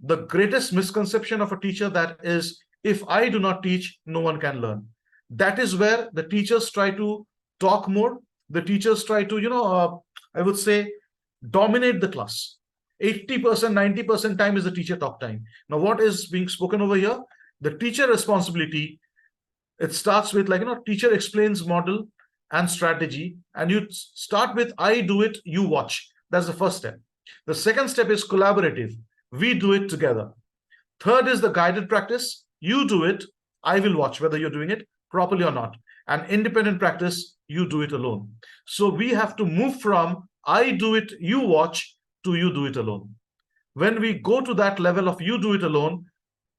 The greatest misconception of a teacher that is, if I do not teach, no one can learn. That is where the teachers try to talk more. The teachers try to, I would say, dominate the class. 80%, 90% time is the teacher talk time. Now, what is being spoken over here? The teacher responsibility, it starts with teacher explains model and strategy. And you start with, I do it, you watch. That's the first step. The second step is collaborative. We do it together. Third is the guided practice. You do it, I will watch whether you're doing it properly or not. And independent practice, you do it alone. So we have to move from I do it, you watch, to you do it alone. When we go to that level of you do it alone,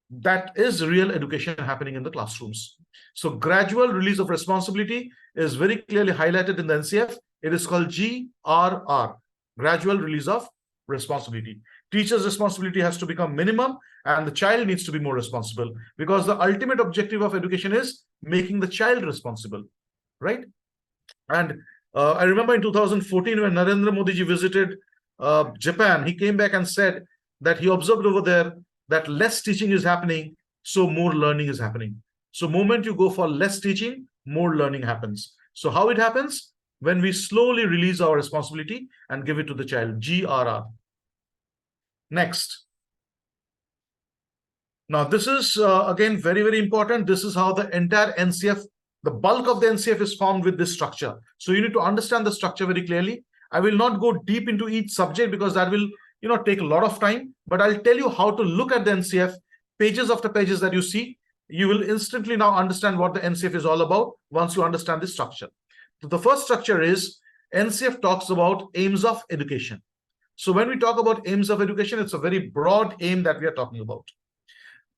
that is real education happening in the classrooms. So gradual release of responsibility is very clearly highlighted in the NCF. It is called GRR, gradual release of responsibility. Teacher's responsibility has to become minimum, and the child needs to be more responsible, because the ultimate objective of education is making the child responsible, right? And I remember in 2014 when Narendra Modi ji visited Japan, he came back and said that he observed over there that less teaching is happening, so more learning is happening. So moment you go for less teaching, more learning happens. So how it happens? When we slowly release our responsibility and give it to the child, GRR. Next. Now, this is again very, very important. This is how the entire NCF, the bulk of the NCF is formed with this structure. So you need to understand the structure very clearly. I will not go deep into each subject because that will take a lot of time, but I'll tell you how to look at the NCF, pages after pages that you see. You will instantly now understand what the NCF is all about once you understand this structure. So the first structure is NCF talks about aims of education. So when we talk about aims of education, it's a very broad aim that we are talking about.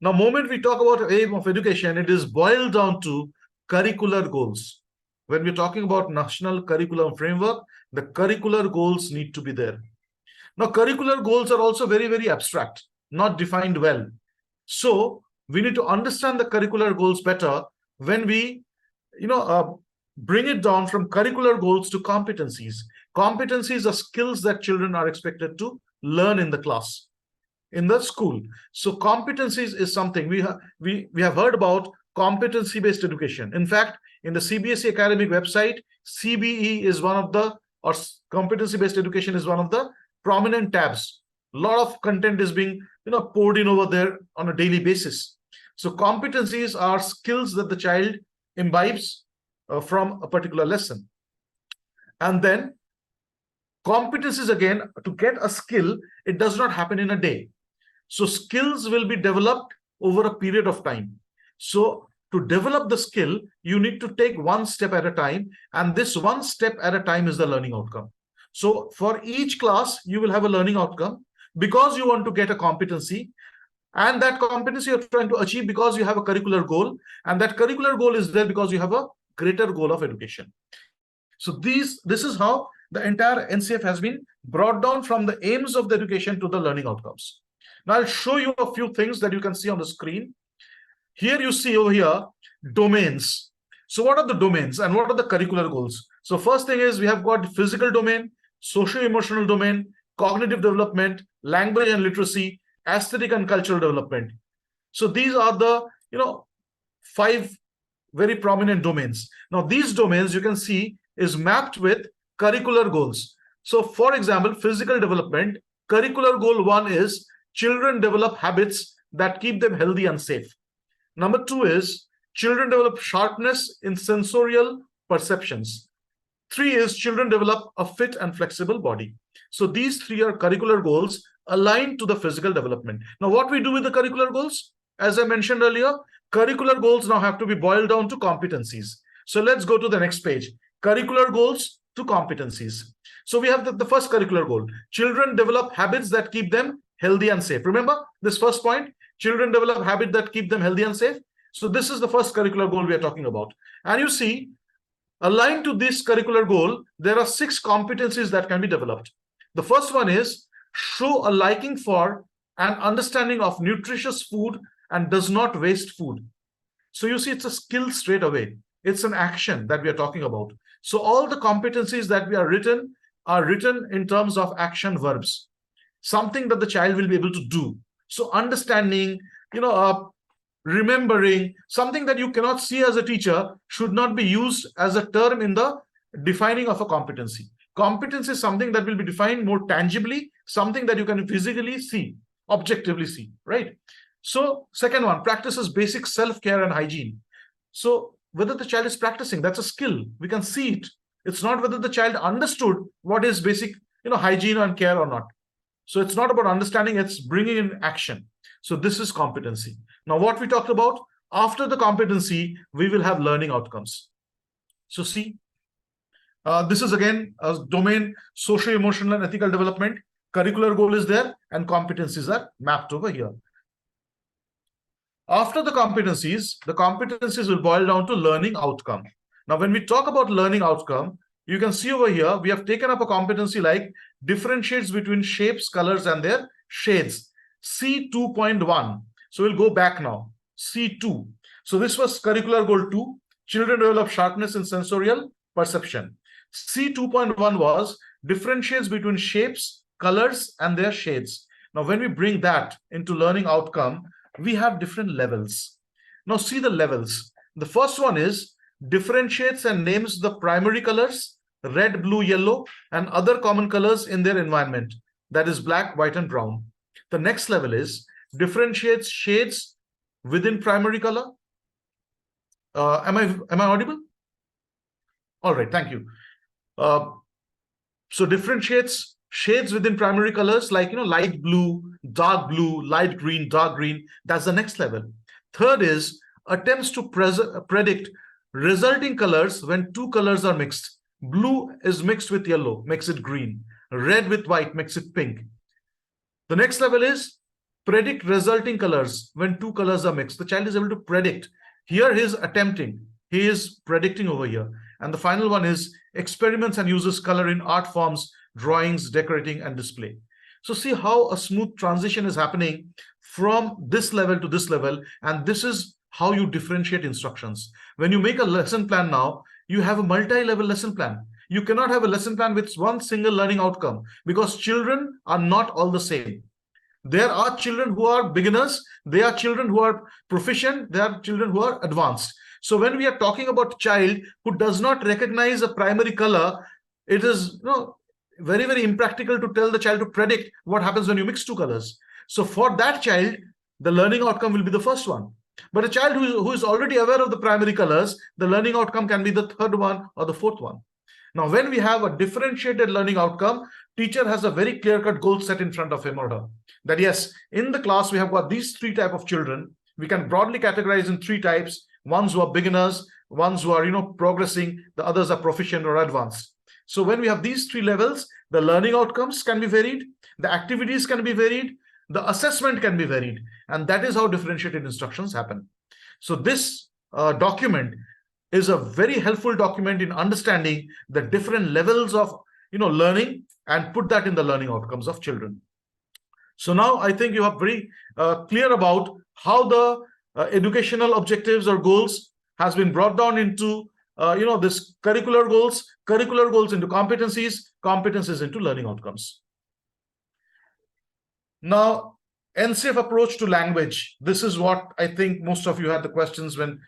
Now, moment we talk about aim of education, it is boiled down to curricular goals. When we're talking about national curriculum framework, the curricular goals need to be there. Now, curricular goals are also very, very abstract, not defined well. So we need to understand the curricular goals better when we, bring it down from curricular goals to competencies. Competencies are skills that children are expected to learn in the class, in the school. So competencies is something we have heard about competency-based education. In fact, in the CBSE academic website, CBE is one of the, or competency-based education is one of the prominent tabs. A lot of content is being poured in over there on a daily basis. So competencies are skills that the child imbibes from a particular lesson. And then competencies, again, to get a skill, it does not happen in a day. So skills will be developed over a period of time. So to develop the skill, you need to take one step at a time, and this one step at a time is the learning outcome. So for each class, you will have a learning outcome because you want to get a competency, and that competency you're trying to achieve because you have a curricular goal, and that curricular goal is there because you have a greater goal of education. So this is how the entire NCF has been brought down from the aims of the education to the learning outcomes. Now I'll show you a few things that you can see on the screen. Here you see over here domains. So what are the domains and what are the curricular goals? So first thing is we have got physical domain, socio-emotional domain, cognitive development, language and literacy, aesthetic and cultural development. So these are the 5 very prominent domains. Now these domains you can see is mapped with curricular goals. So for example, physical development, curricular goal 1 is children develop habits that keep them healthy and safe. Number 2 is children develop sharpness in sensorial perceptions. 3 is children develop a fit and flexible body. So these 3 are curricular goals aligned to the physical development. Now what we do with the curricular goals? As I mentioned earlier, curricular goals now have to be boiled down to competencies. So let's go to the next page. Curricular goals to competencies. So we have the first curricular goal. Children develop habits that keep them healthy and safe. Remember this first point, children develop habits that keep them healthy and safe. So this is the first curricular goal we are talking about. And you see, aligned to this curricular goal, there are 6 competencies that can be developed. The first one is show a liking for and understanding of nutritious food and does not waste food. So you see, it's a skill straight away. It's an action that we are talking about. So all the competencies that we are written in terms of action verbs, something that the child will be able to do. So understanding, remembering, something that you cannot see as a teacher should not be used as a term in the defining of a competency. Competence is something that will be defined more tangibly, something that you can physically see, objectively see, right? So second one, practices basic self-care and hygiene. So whether the child is practicing, that's a skill. We can see it. It's not whether the child understood what is basic, hygiene and care or not. So it's not about understanding, it's bringing in action. So this is competency. Now what we talked about, after the competency, we will have learning outcomes. So see, this is again a domain, socio-emotional and ethical development. Curricular goal is there and competencies are mapped over here. After the competencies will boil down to learning outcome. Now, when we talk about learning outcome, you can see over here, we have taken up a competency like differentiates between shapes, colors, and their shades. C2.1. So we'll go back now. C2. So this was curricular goal 2. Children develop sharpness in sensorial perception. C2.1 was differentiates between shapes, colors, and their shades. Now, when we bring that into learning outcome, we have different levels. Now, see the levels. The first one is differentiates and names the primary colors, red, blue, yellow, and other common colors in their environment. That is black, white, and brown. The next level is differentiates shades within primary color. Am I audible? All right, thank you. So differentiates shades within primary colors like, light blue, light green, dark green. That's the next level. Third is attempts to predict resulting colors when two colors are mixed. Blue is mixed with yellow, makes it green. Red with white makes it pink. The next level is predict resulting colors when two colors are mixed. The child is able to predict. Here he is attempting. He is predicting over here. And the final one is experiments and uses color in art forms, drawings, decorating, and display. So see how a smooth transition is happening from this level to this level. And this is how you differentiate instructions. When you make a lesson plan now, you have a multi-level lesson plan. You cannot have a lesson plan with one single learning outcome because children are not all the same. There are children who are beginners. There are children who are proficient. There are children who are advanced. So when we are talking about a child who does not recognize a primary color, it is very, very impractical to tell the child to predict what happens when you mix two colors. So for that child, the learning outcome will be the first one. But a child who is already aware of the primary colors, the learning outcome can be the third one or the fourth one. Now, when we have a differentiated learning outcome, teacher has a very clear-cut goal set in front of him or her. That yes, in the class, we have got these three types of children. We can broadly categorize in three types. Ones who are beginners, ones who are progressing, the others are proficient or advanced. So when we have these three levels, the learning outcomes can be varied, the activities can be varied, the assessment can be varied, and that is how differentiated instructions happen. So this document is a very helpful document in understanding the different levels of learning and put that in the learning outcomes of children. So now I think you are very clear about how the educational objectives or goals has been brought down into this curricular goals into competencies into learning outcomes. Now, NCF approach to language. This is what I think most of you had the questions when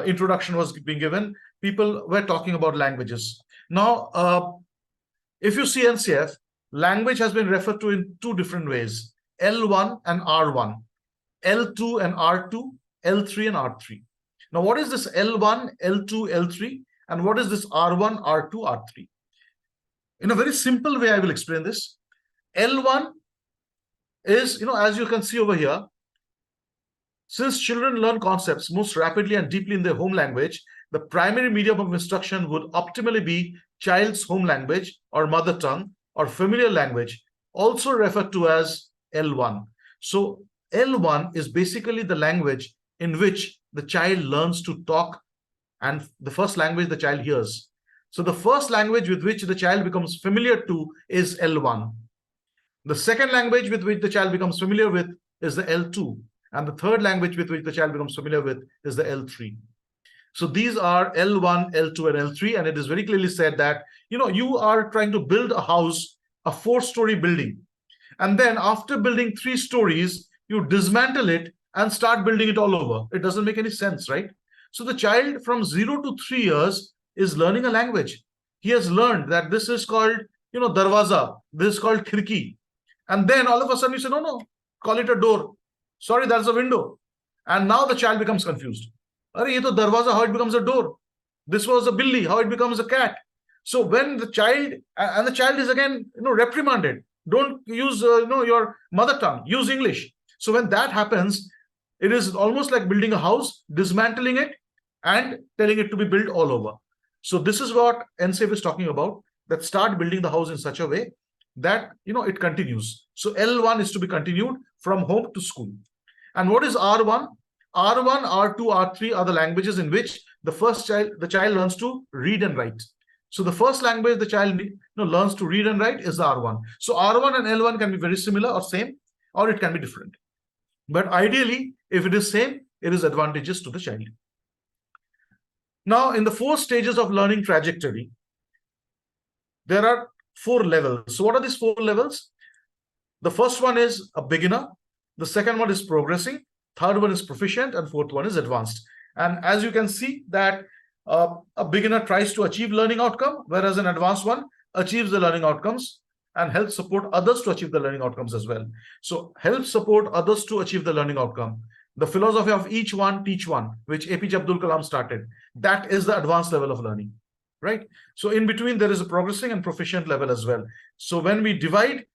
introduction was being given. People were talking about languages. Now, if you see NCF, language has been referred to in two different ways, L1 and R1, L2 and R2, L3 and R3. Now, what is this L1, L2, L3, and what is this R1, R2, R3? In a very simple way, I will explain this. L1 is, as you can see over here, since children learn concepts most rapidly and deeply in their home language, the primary medium of instruction would optimally be child's home language or mother tongue or familiar language, also referred to as L1. So L1 is basically the language in which the child learns to talk and the first language the child hears. So the first language with which the child becomes familiar to is L1. The second language with which the child becomes familiar with is the L2. And the third language with which the child becomes familiar with is the L3. So these are L1, L2, and L3. And it is very clearly said that, you are trying to build a house, a 4-story building. And then after building 3 stories, you dismantle it and start building it all over. It doesn't make any sense, right? So the child from 0 to 3 years is learning a language. He has learned that this is called, darwaza. This is called khirki. And then all of a sudden you say, no, call it a door. Sorry, that's a window. And now the child becomes confused. Are ye to darwaza, how it becomes a door? This was a billi, how it becomes a cat. So when the child, and the child is again, reprimanded. Don't use, your mother tongue, use English. So when that happens, it is almost like building a house, dismantling it and telling it to be built all over. So this is what NCF is talking about, that start building the house in such a way that, it continues. So L1 is to be continued from home to school. And what is R1? R1, R2, R3 are the languages in which the child learns to read and write. So the first language the child learns to read and write is the R1. So R1 and L1 can be very similar or same. or it can be different. But ideally, if it is same, it is advantageous to the child. Now, in the 4 stages of learning trajectory, there are 4 levels. So what are these 4 levels? The first one is a beginner. The second one is progressing. Third one is proficient, and fourth one is advanced. And as you can see that a beginner tries to achieve learning outcome, whereas an advanced one achieves the learning outcomes and helps support others to achieve the learning outcomes as well. So help support others to achieve the learning outcome. The philosophy of each one, teach one, which APJ Abdul Kalam started, that is the advanced level of learning, right? So in between, there is a progressing and proficient level as well. So when we divide,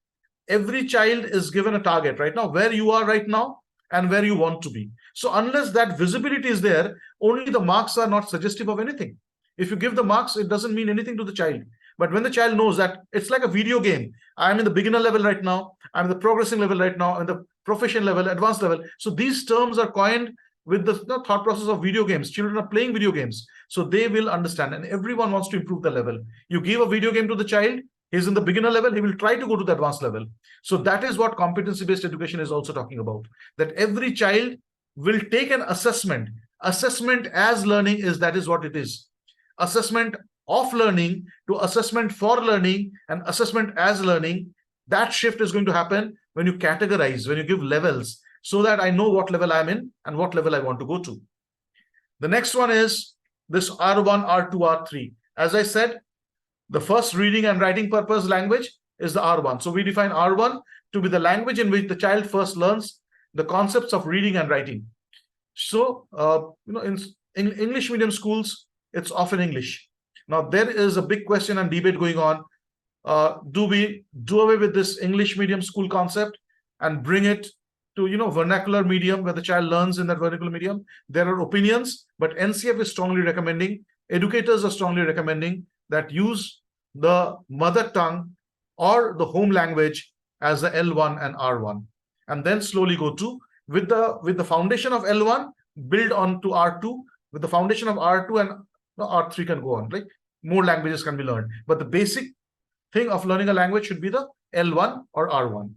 every child is given a target right now, where you are right now and where you want to be. So unless that visibility is there, only the marks are not suggestive of anything. If you give the marks, it doesn't mean anything to the child. But when the child knows that it's like a video game, I'm in the beginner level right now, I'm in the progressing level right now, and the proficient level, advanced level. So these terms are coined with the thought process of video games. Children are playing video games, so they will understand, and everyone wants to improve the level. You give a video game to the child, he's in the beginner level, he will try to go to the advanced level. So that is what competency-based education is also talking about, that every child will take an assessment. Assessment as learning that is what it is. Assessment of learning to assessment for learning and assessment as learning. That shift is going to happen when you categorize, when you give levels, so that I know what level I'm in and what level I want to go to. The next one is this R1, R2, R3. As I said, the first reading and writing purpose language is the R1. So we define R1 to be the language in which the child first learns the concepts of reading and writing. So, in English medium schools, it's often English. Now, there is a big question and debate going on. Do we do away with this English medium school concept and bring it to, vernacular medium where the child learns in that vernacular medium? There are opinions, but NCF is strongly recommending, educators are strongly recommending that use the mother tongue or the home language as the L1 and R1, and then slowly go to, with the foundation of L1, build on to R2, with the foundation of R2 and R3 can go on, like more languages can be learned. But the basic thing of learning a language should be the L1 or R1.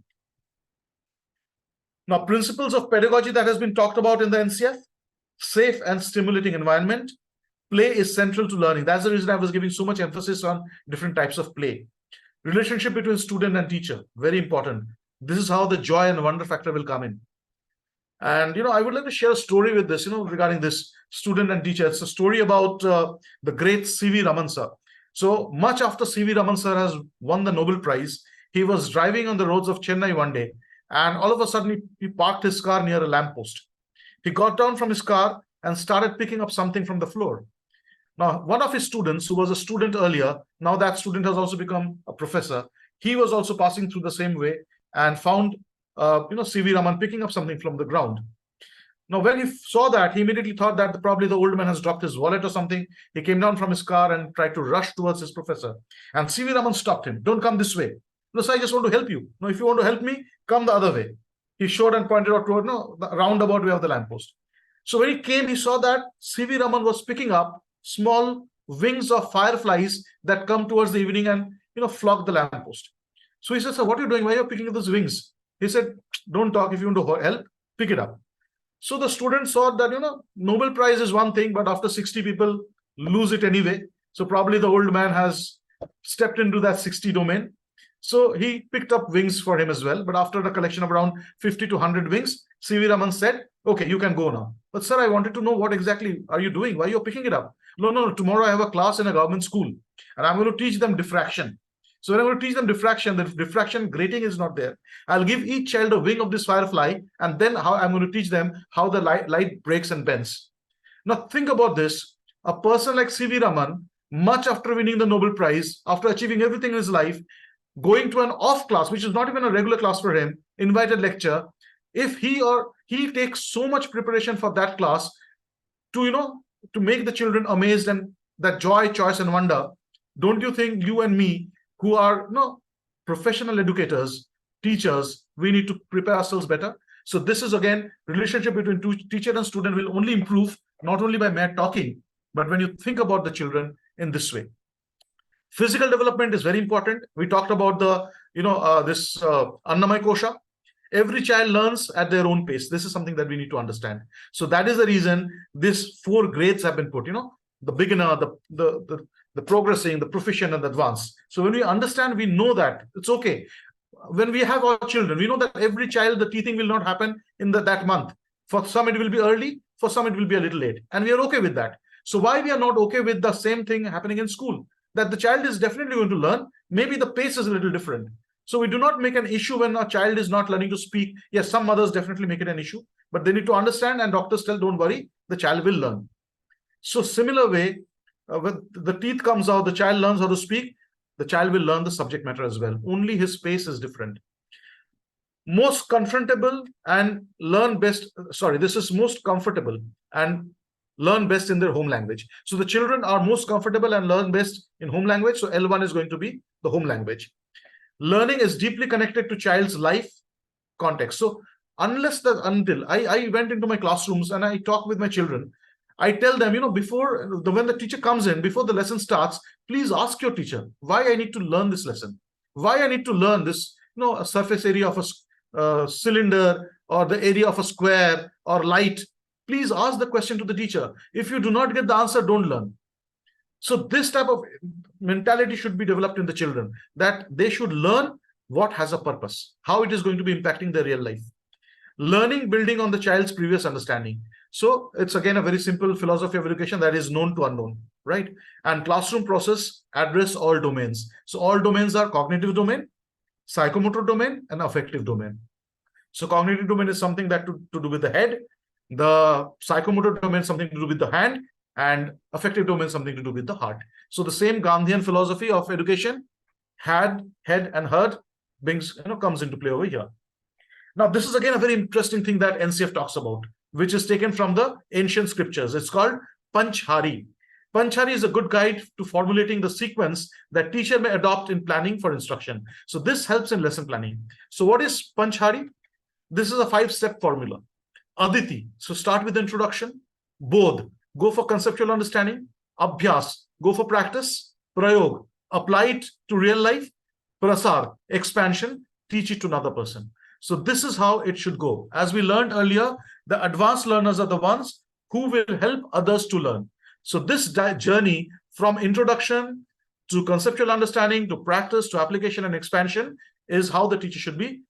Now, principles of pedagogy that has been talked about in the NCF: safe and stimulating environment. Play is central to learning. That's the reason I was giving so much emphasis on different types of play. Relationship between student and teacher, very important. This is how the joy and wonder factor will come in. And, I would like to share a story with this, regarding this student and teacher. It's a story about the great C.V. Raman sir. So much after C.V. Raman sir has won the Nobel Prize, he was driving on the roads of Chennai one day, and all of a sudden he parked his car near a lamppost. He got down from his car and started picking up something from the floor. Now, one of his students, who was a student earlier, now that student has also become a professor, he was also passing through the same way and found C.V. Raman picking up something from the ground. Now, when he saw that, he immediately thought that probably the old man has dropped his wallet or something. He came down from his car and tried to rush towards his professor. And C.V. Raman stopped him. Don't come this way. No, sir, I just want to help you. No, if you want to help me, come the other way. He showed and pointed out toward the roundabout way of the lamppost. So when he came, he saw that C.V. Raman was picking up small wings of fireflies that come towards the evening and, flock the lamppost. So he said, sir, what are you doing? Why are you picking up those wings? He said, don't talk. If you want to help, pick it up. So the student saw that, Nobel Prize is one thing, but after 60 people lose it anyway. So probably the old man has stepped into that 60 domain. So he picked up wings for him as well. But after a collection of around 50 to 100 wings, C.V. Raman said, okay, you can go now. But sir, I wanted to know what exactly are you doing? Why are you picking it up? No, tomorrow I have a class in a government school and I'm going to teach them diffraction. So when I'm going to teach them diffraction, the diffraction grating is not there. I'll give each child a wing of this firefly, and then I'm going to teach them how the light breaks and bends. Now think about this. A person like C.V. Raman, much after winning the Nobel Prize, after achieving everything in his life, going to an off class, which is not even a regular class for him, invited lecture, if he takes so much preparation for that class to make the children amazed and that joy, choice, and wonder, don't you think you and me, who are professional educators, teachers, we need to prepare ourselves better? So this is, again, relationship between teacher and student will only improve not only by mere talking, but when you think about the children in this way. Physical development is very important. We talked about the, this Annamaya Kosha. Every child learns at their own pace. This is something that we need to understand. So that is the reason these 4 grades have been put, the beginner, the progressing, the proficient, and the advanced. So when we understand, we know that it's okay. When we have our children, we know that every child, the teething will not happen in that month. For some, it will be early. For some, it will be a little late. And we are okay with that. So why we are not okay with the same thing happening in school? That the child is definitely going to learn. Maybe the pace is a little different. So we do not make an issue when a child is not learning to speak. Yes, some mothers definitely make it an issue, but they need to understand, and doctors tell, don't worry, the child will learn. So similar way, when the teeth comes out, the child learns how to speak, the child will learn the subject matter as well. Only his pace is different. Most comfortable and learn best. Sorry, this is most comfortable and learn best in their home language. So the children are most comfortable and learn best in home language. So L1 is going to be the home language. Learning is deeply connected to child's life context. So until I went into my classrooms and I talk with my children, I tell them, when the teacher comes in, before the lesson starts, please ask your teacher why I need to learn this lesson, why I need to learn this, a surface area of a cylinder or the area of a square or light. Please ask the question to the teacher. If you do not get the answer, don't learn. So this type of mentality should be developed in the children, that they should learn what has a purpose, how it is going to be impacting their real life. Learning building on the child's previous understanding. So it's again a very simple philosophy of education, that is known to unknown, right? And classroom process address all domains. So all domains are cognitive domain, psychomotor domain, and affective domain. So cognitive domain is something that to do with the head, the psychomotor domain something to do with the hand, and affective domain something to do with the heart. So the same Gandhian philosophy of education, head, and heart, comes into play over here. Now, this is again a very interesting thing that NCF talks about, which is taken from the ancient scriptures. It's called Panchhari. Panchhari is a good guide to formulating the sequence that teacher may adopt in planning for instruction. So this helps in lesson planning. So what is Panchhari? This is a 5-step formula. Aditi, so start with introduction. Bodh, go for conceptual understanding. Abhyas, go for practice. Prayog, apply it to real life. Prasar, expansion, teach it to another person. So this is how it should go. As we learned earlier, the advanced learners are the ones who will help others to learn. So this journey from introduction to conceptual understanding, to practice, to application and expansion is how the teacher should be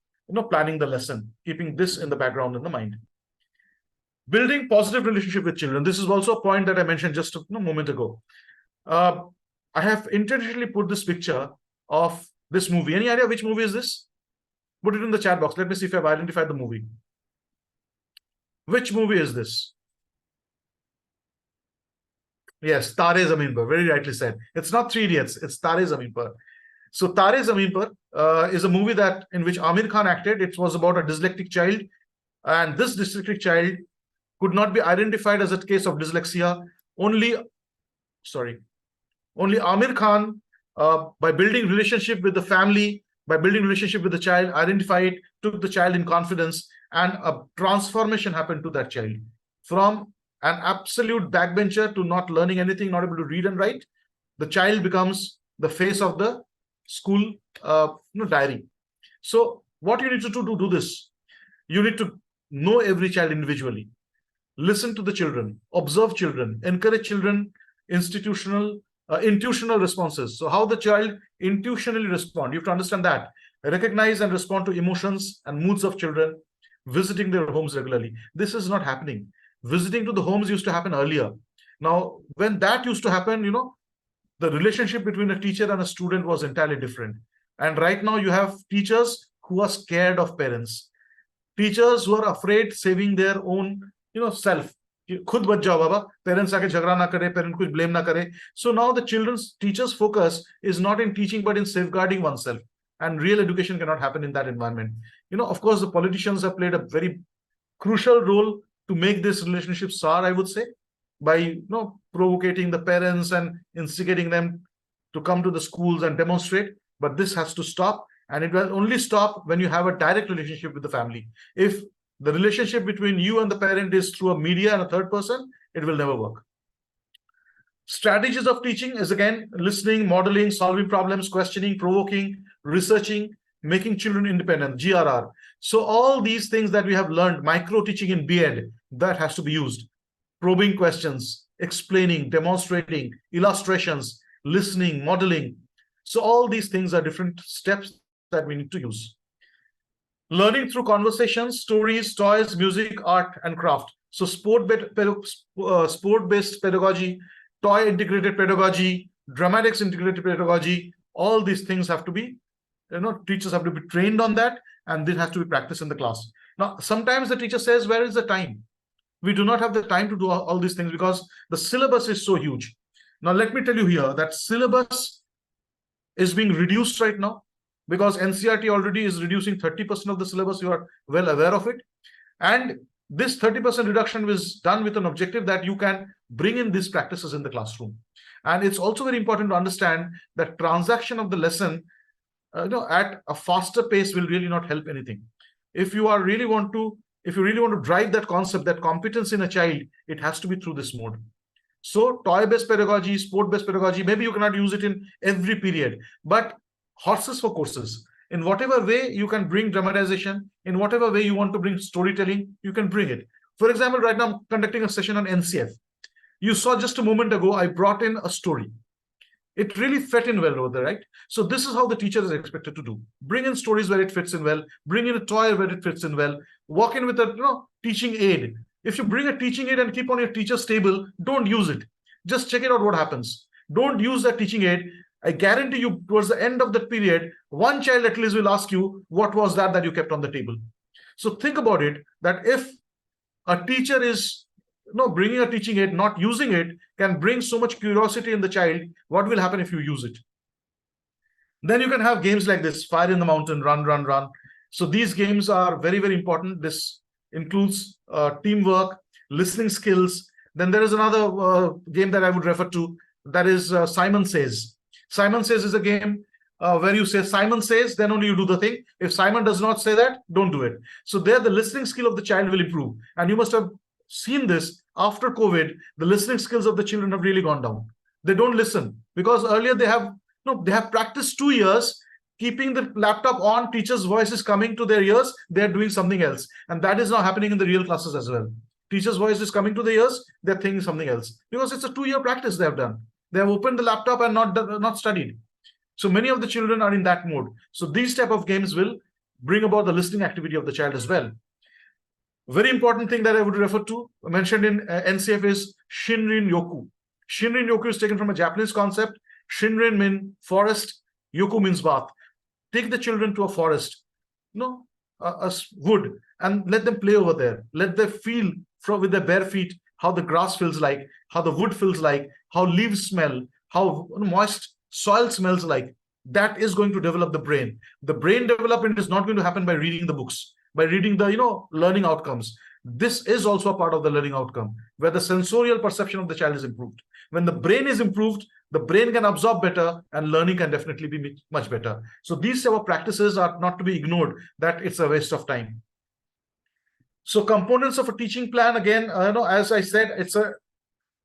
planning the lesson, keeping this in the background in the mind. Building positive relationship with children. This is also a point that I mentioned just a moment ago. I have intentionally put this picture of this movie. Any idea which movie is this? Put it in the chat box. Let me see if I've identified the movie. Which movie is this? Yes, Tare Zameen Par. Very rightly said. It's not 3 Idiots. It's Tare Zameen Par. So Tare Zameen Par is a movie in which Amir Khan acted. It was about a dyslexic child. And this dyslexic child could not be identified as a case of dyslexia. Only Amir Khan, by building relationship with the family, by building relationship with the child, identified, took the child in confidence, and a transformation happened to that child. From an absolute backbencher to not learning anything, not able to read and write, the child becomes the face of the school diary. So what you need to do this, you need to know every child individually, listen to the children, observe children, encourage children, intuitional responses. So how the child intuitionally respond, you have to understand that. Recognize and respond to emotions and moods of children, visiting their homes regularly. This is not happening. Visiting to the homes used to happen earlier. Now, when that used to happen, the relationship between a teacher and a student was entirely different. And right now you have teachers who are scared of parents. Teachers who are afraid saving their own, self. Khud bach jao baba, parents aake jhagda na kare, parent kuch blame na kare. So now the teachers' focus is not in teaching, but in safeguarding oneself. And real education cannot happen in that environment. Of course, the politicians have played a very crucial role to make this relationship sour, I would say, by provocating the parents and instigating them to come to the schools and demonstrate. But this has to stop, and it will only stop when you have a direct relationship with the family. If the relationship between you and the parent is through a media and a third person, it will never work. Strategies of teaching is again listening, modeling, solving problems, questioning, provoking, researching, making children independent, GRR. So all these things that we have learned, micro teaching in B.Ed, that has to be used. Probing questions, explaining, demonstrating, illustrations, listening, modeling. So all these things are different steps that we need to use. Learning through conversations, stories, toys, music, art, and craft. So sport-based pedagogy, toy integrated pedagogy, dramatics integrated pedagogy, all these things have to be, teachers have to be trained on that, and this has to be practiced in the class. Now, sometimes the teacher says, where is the time? We do not have the time to do all these things because the syllabus is so huge. Now, let me tell you here that syllabus is being reduced right now because NCERT already is reducing 30% of the syllabus. You are well aware of it. And this 30% reduction was done with an objective that you can bring in these practices in the classroom. And it's also very important to understand that transaction of the lesson at a faster pace will really not help anything. If you really want to drive that concept, that competence in a child, it has to be through this mode. So toy-based pedagogy, sport-based pedagogy, maybe you cannot use it in every period, but horses for courses. In whatever way you can bring dramatization, in whatever way you want to bring storytelling, you can bring it. For example, right now I'm conducting a session on NCF. You saw just a moment ago, I brought in a story. It really fit in well over there, right? So this is how the teacher is expected to do. Bring in stories where it fits in well, bring in a toy where it fits in well, walk in with a teaching aid. If you bring a teaching aid and keep on your teacher's table, don't use it. Just check it out what happens. Don't use that teaching aid. I guarantee you towards the end of that period, one child at least will ask you, what was that you kept on the table? So think about it, that if a teacher is bringing a teaching aid, not using it, can bring so much curiosity in the child, what will happen if you use it? Then you can have games like this, Fire in the Mountain, Run, Run, Run. So these games are very, very important. This includes teamwork, listening skills. Then there is another game that I would refer to, that is Simon Says. Simon Says is a game where you say Simon says, then only you do the thing. If Simon does not say that, don't do it. So there the listening skill of the child will improve. And you must have seen this after COVID, the listening skills of the children have really gone down. They don't listen because earlier they have practiced 2 years keeping the laptop on, teacher's voice is coming to their ears, they're doing something else. And that is now happening in the real classes as well. Teacher's voice is coming to the ears, they're thinking something else because it's a 2-year practice they have done. They have opened the laptop and not studied. So many of the children are in that mode. So these type of games will bring about the listening activity of the child as well. Very important thing that I would refer to, mentioned in NCF, is Shinrin Yoku. Shinrin Yoku is taken from a Japanese concept. Shinrin means forest, Yoku means bath. Take the children to a forest, a wood, and let them play over there. Let them feel with their bare feet how the grass feels like, how the wood feels like, how leaves smell, how moist soil smells like. That is going to develop the brain. The brain development is not going to happen by reading the books, by reading the learning outcomes. This is also a part of the learning outcome where the sensorial perception of the child is improved. When the brain is improved, the brain can absorb better and learning can definitely be much better. So these type of practices are not to be ignored, that it's a waste of time. So components of a teaching plan, again, as I said, it's a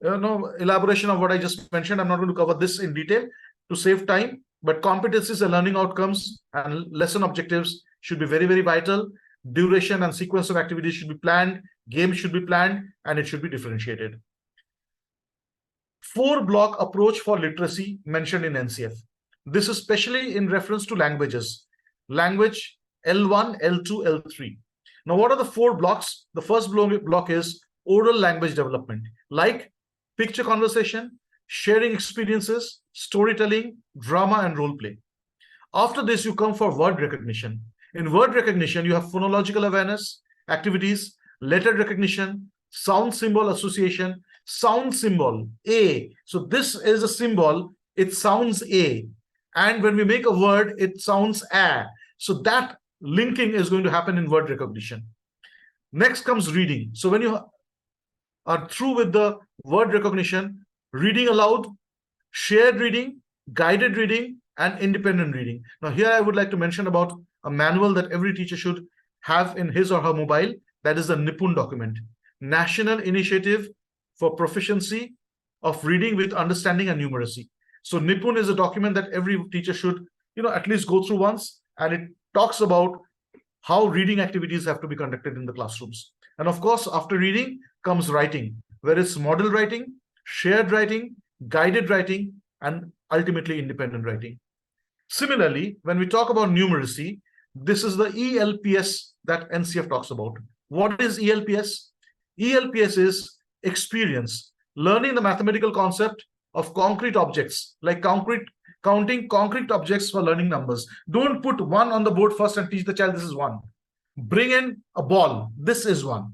elaboration of what I just mentioned. I'm not going to cover this in detail to save time, but competencies and learning outcomes and lesson objectives should be very, very vital. Duration and sequence of activities should be planned, games should be planned, and it should be differentiated. 4-block approach for literacy mentioned in NCF. This is especially in reference to languages. Language L1, L2, L3. Now, what are the 4 blocks? The first block is oral language development, like picture conversation, sharing experiences, storytelling, drama, and role play. After this, you come for word recognition. In word recognition, you have phonological awareness, activities, letter recognition, sound symbol association, sound symbol, A. So this is a symbol, it sounds A. And when we make a word, it sounds A. So that linking is going to happen in word recognition. Next comes reading. So when you are through with the word recognition, reading aloud, shared reading, guided reading, and independent reading. Now here I would like to mention about a manual that every teacher should have in his or her mobile. That is the Nipun document, National Initiative for Proficiency of Reading with Understanding and Numeracy. So Nipun is a document that every teacher should, at least go through once, and it talks about how reading activities have to be conducted in the classrooms. And of course, after reading comes writing, where it's model writing, shared writing, guided writing, and ultimately independent writing. Similarly, when we talk about numeracy, this is the ELPS that NCF talks about. What is ELPS? ELPS is experience, learning the mathematical concept of concrete objects, like counting concrete objects for learning numbers. Don't put one on the board first and teach the child this is one. Bring in a ball, this is one.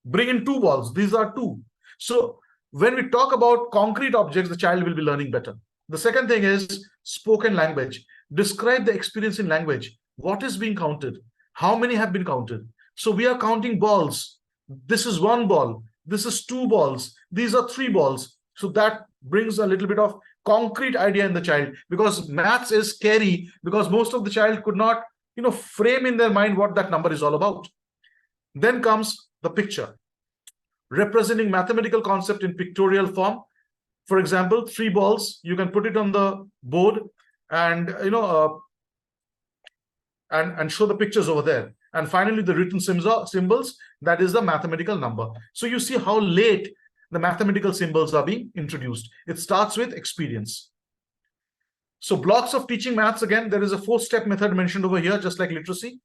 Bring in two balls, these are two. So when we talk about concrete objects, the child will be learning better. The second thing is spoken language. Describe the experience in language. What is being counted? How many have been counted? So we are counting balls. This is one ball. This is two balls. These are three balls. So that brings a little bit of concrete idea in the child, because maths is scary because most of the child could not, frame in their mind what that number is all about. Then comes the picture, representing mathematical concept in pictorial form. For example, three balls, you can put it on the board and and show the pictures over there. And finally, the written symbols, that is the mathematical number. So you see how late the mathematical symbols are being introduced. It starts with experience. So blocks of teaching maths, again, there is a 4-step method mentioned over here, just like literacy.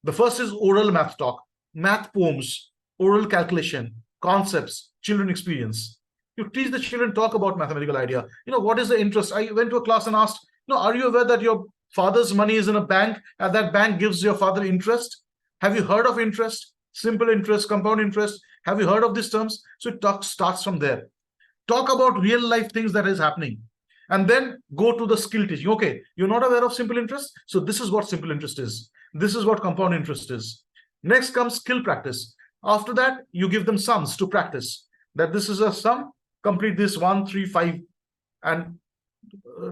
The first is oral math talk, math poems, oral calculation, concepts, children experience. You teach the children, talk about mathematical idea. What is the interest? I went to a class and asked, are you aware that your father's money is in a bank and that bank gives your father interest? Have you heard of interest? Simple interest, compound interest. Have you heard of these terms? So it starts from there. Talk about real life things that is happening. And then go to the skill teaching. Okay, you're not aware of simple interest? So this is what simple interest is. This is what compound interest is. Next comes skill practice. After that, you give them sums to practice. That this is a sum, complete this 1, 3, 5, and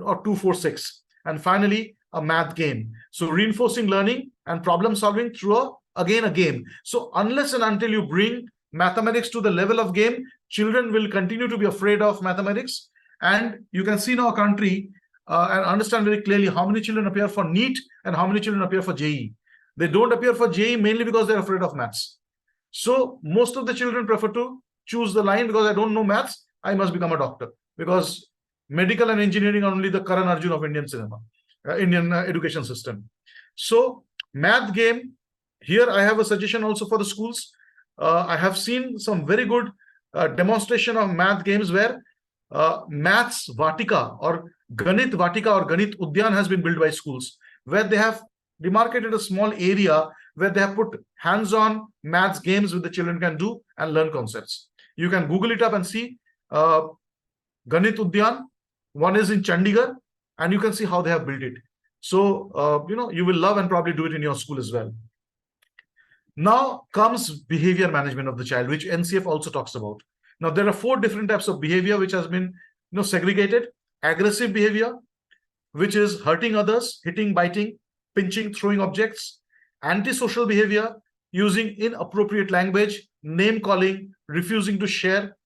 or 2, 4, 6. And finally, a math game. So reinforcing learning and problem solving through a game. So unless and until you bring mathematics to the level of game, children will continue to be afraid of mathematics. And you can see in our country and understand very clearly how many children appear for NEET and how many children appear for JEE. They don't appear for JEE mainly because they're afraid of maths. So most of the children prefer to choose the line, because I don't know maths, I must become a doctor. Because medical and engineering are only the Karan Arjun of Indian cinema, Indian education system. So math game, here I have a suggestion also for the schools. I have seen some very good demonstration of math games where maths Vatika or Ganit Vatika or Ganit Udyan has been built by schools, where they have demarcated a small area where they have put hands-on maths games which the children can do and learn concepts. You can Google it up and see Ganit Udyan. One is in Chandigarh, and you can see how they have built it. So, you will love and probably do it in your school as well. Now comes behavior management of the child, which NCF also talks about. Now, there are 4 different types of behavior which has been segregated. Aggressive behavior, which is hurting others, hitting, biting, pinching, throwing objects. Antisocial behavior, using inappropriate language, name calling, refusing to share.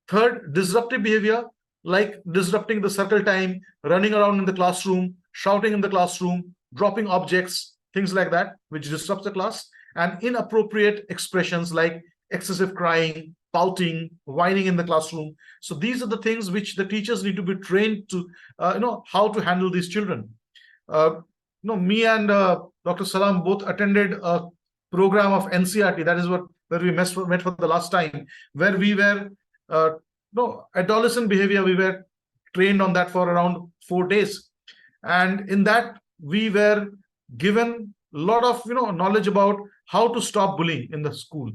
Third, disruptive behavior, like disrupting the circle time, running around in the classroom, shouting in the classroom, dropping objects, things like that, which disrupts the class. And inappropriate expressions like excessive crying, pouting, whining in the classroom. So these are the things which the teachers need to be trained to, how to handle these children. Me and Dr. Salam both attended a program of NCRT. That is where we met for the last time, where we were, adolescent behavior, we were trained on that for around 4 days. And in that, we were given a lot of, knowledge about how to stop bullying in the school.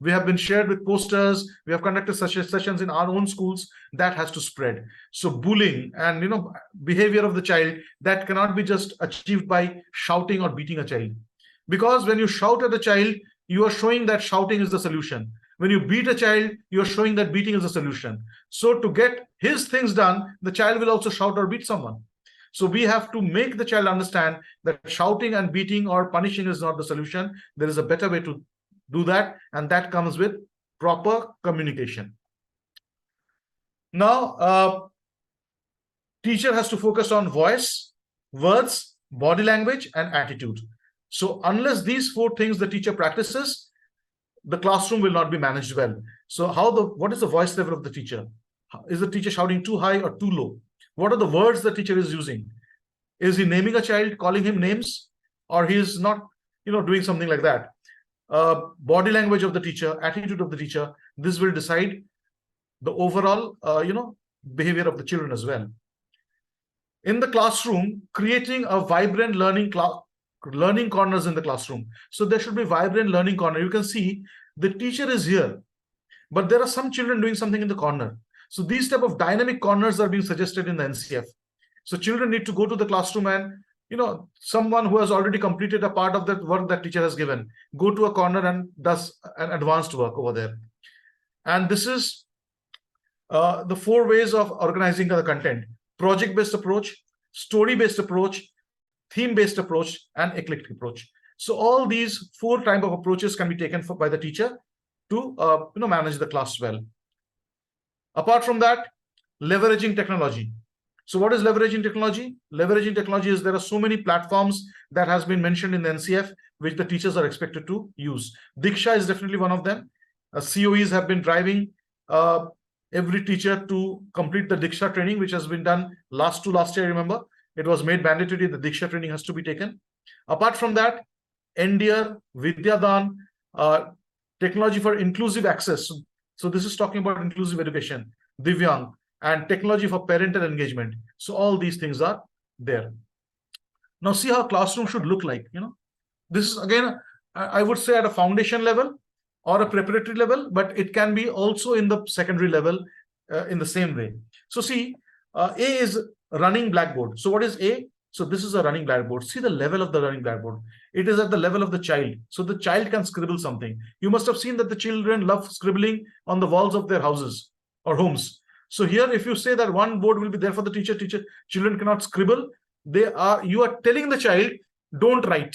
We have been shared with posters. We have conducted such sessions in our own schools. That has to spread. So bullying and behavior of the child, that cannot be just achieved by shouting or beating a child. Because when you shout at a child, you are showing that shouting is the solution. When you beat a child, you are showing that beating is the solution. So to get his things done, the child will also shout or beat someone. So we have to make the child understand that shouting and beating or punishing is not the solution. There is a better way to do that, and that comes with proper communication. Now, teacher has to focus on voice, words, body language, and attitude. So unless these 4 things the teacher practices, the classroom will not be managed well. So what is the voice level of the teacher? Is the teacher shouting too high or too low? What are the words the teacher is using? Is he naming a child, calling him names, or he is not, doing something like that? Body language of the teacher, attitude of the teacher, this will decide the overall, behavior of the children as well. In the classroom, creating a vibrant learning corners in the classroom. So there should be vibrant learning corner. You can see the teacher is here, but there are some children doing something in the corner. So these type of dynamic corners are being suggested in the NCF. So children need to go to the classroom and, someone who has already completed a part of that work that teacher has given, go to a corner and does an advanced work over there. And this is the 4 ways of organizing the content: project-based approach, story-based approach, theme-based approach, and eclectic approach. So all these 4 type of approaches can be taken by the teacher to manage the class well. Apart from that, leveraging technology. So what is leveraging technology? Leveraging technology is there are so many platforms that has been mentioned in the NCF which the teachers are expected to use. Diksha is definitely one of them. COEs have been driving every teacher to complete the Diksha training, which has been done last year, remember? It was made mandatory, the Diksha training has to be taken. Apart from that, NDR, Vidyadan, technology for inclusive access. So this is talking about inclusive education, Divyang, and technology for parental engagement. So all these things are there. Now see how classroom should look like. This is again, I would say at a foundation level or a preparatory level, but it can be also in the secondary level in the same way. So see, A is running blackboard. So what is A? So this is a running blackboard. See the level of the running blackboard. It is at the level of the child. So the child can scribble something. You must have seen that the children love scribbling on the walls of their houses or homes. So here, if you say that one board will be there for the teacher, children cannot scribble. You are telling the child, don't write.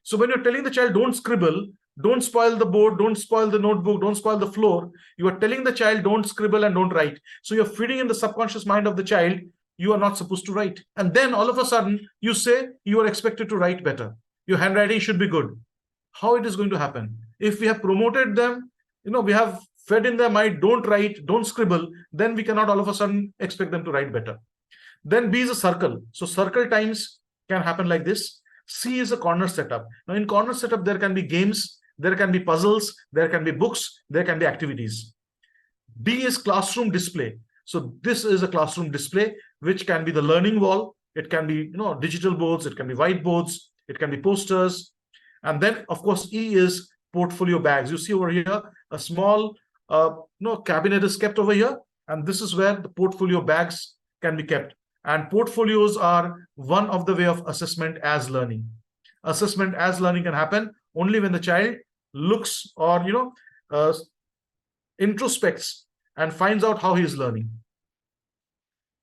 So when you're telling the child, don't scribble, don't spoil the board, don't spoil the notebook, don't spoil the floor, you are telling the child, don't scribble and don't write. So you're feeding in the subconscious mind of the child, you are not supposed to write. And then all of a sudden, you say you are expected to write better. Your handwriting should be good. How it is going to happen? If we have promoted them, we have fed in their mind, don't write, don't scribble, then we cannot all of a sudden expect them to write better. Then B is a circle. So circle times can happen like this. C is a corner setup. Now in corner setup, there can be games, there can be puzzles, there can be books, there can be activities. D is classroom display. So this is a classroom display, which can be the learning wall. It can be, digital boards, it can be whiteboards, it can be posters. And then of course, E is portfolio bags. You see over here, a small cabinet is kept over here. And this is where the portfolio bags can be kept. And portfolios are one of the way of assessment as learning. Assessment as learning can happen only when the child looks or, introspects and finds out how he is learning.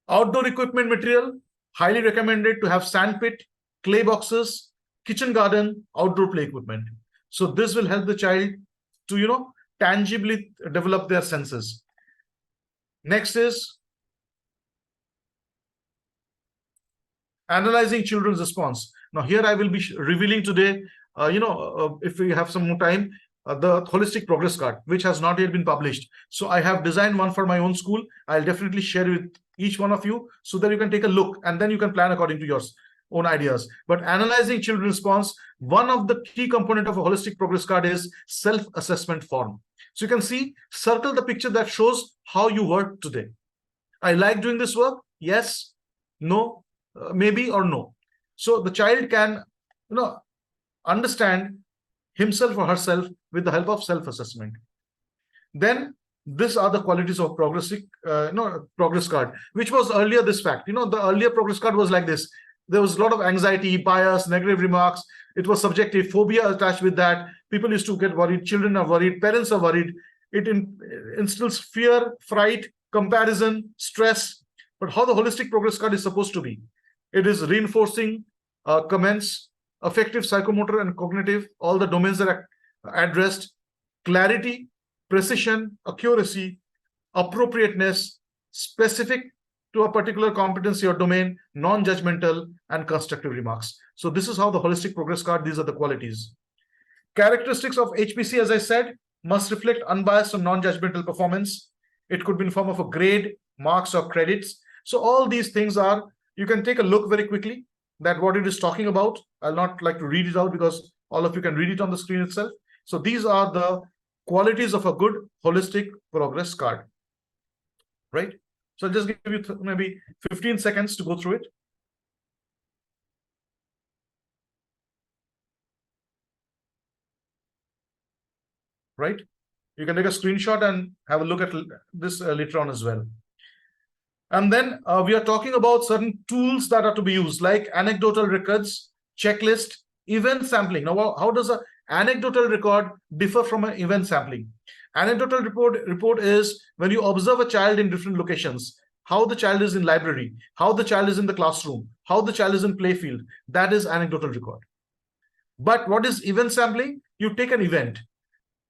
Outdoor equipment material, highly recommended to have sandpit, clay boxes, kitchen garden, outdoor play equipment. So this will help the child to, tangibly develop their senses. Next is analyzing children's response. Now here I will be revealing today, if we have some more time, the holistic progress card, which has not yet been published. So I have designed one for my own school. I'll definitely share with each one of you so that you can take a look and then you can plan according to your own ideas. But analyzing children's response, one of the key component of a holistic progress card is self-assessment form. So you can see, circle the picture that shows how you worked today. I like doing this work. Yes, no, maybe or no. So the child can, understand himself or herself with the help of self-assessment. Then these are the qualities of progress card, which was earlier this fact. The earlier progress card was like this. There was a lot of anxiety, bias, negative remarks. It was subjective, phobia attached with that. People used to get worried. Children are worried. Parents are worried. It instills fear, fright, comparison, stress. But how the holistic progress card is supposed to be? It is reinforcing comments, affective, psychomotor, and cognitive. All the domains are addressed. Clarity, precision, accuracy, appropriateness, specific to a particular competency or domain, non-judgmental, and constructive remarks. So this is how the holistic progress card, these are the qualities. Characteristics of HPC, as I said, must reflect unbiased and non-judgmental performance. It could be in form of a grade, marks, or credits. So all these things are, you can take a look very quickly that what it is talking about. I'll not like to read it out because all of you can read it on the screen itself. So these are the qualities of a good holistic progress card, right? So I'll just give you maybe 15 seconds to go through it. Right? You can take a screenshot and have a look at this later on as well. And then we are talking about certain tools that are to be used, like anecdotal records, checklist, event sampling. Now, how does an anecdotal record differ from an event sampling? Anecdotal report is when you observe a child in different locations, how the child is in library, how the child is in the classroom, how the child is in playfield. That is anecdotal record. But what is event sampling? You take an event.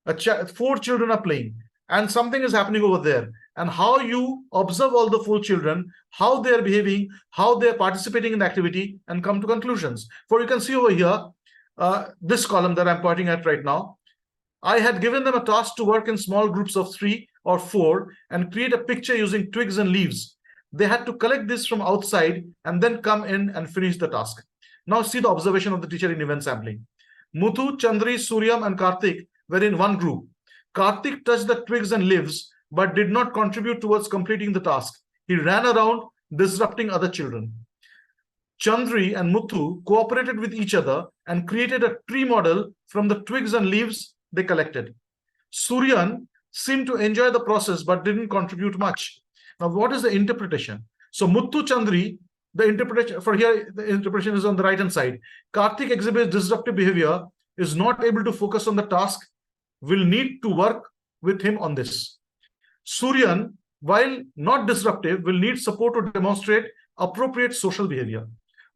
4 children are playing and something is happening over there, and how you observe all the 4 children, how they are behaving, how they are participating in the activity, and come to conclusions. For you can see over here, this column that I'm pointing at right now, I had given them a task to work in small groups of 3 or 4 and create a picture using twigs and leaves. They had to collect this from outside and then come in and finish the task. Now see the observation of the teacher in event sampling. Muthu, Chandri, Suryam, and Karthik were in one group. Karthik touched the twigs and leaves, but did not contribute towards completing the task. He ran around, disrupting other children. Chandri and Muthu cooperated with each other and created a tree model from the twigs and leaves they collected. Suryan seemed to enjoy the process, but didn't contribute much. Now, what is the interpretation? So Muthu, Chandri, the interpretation for here, the interpretation is on the right-hand side. Karthik exhibits disruptive behavior, is not able to focus on the task, will need to work with him on this. Suryan, while not disruptive, will need support to demonstrate appropriate social behavior.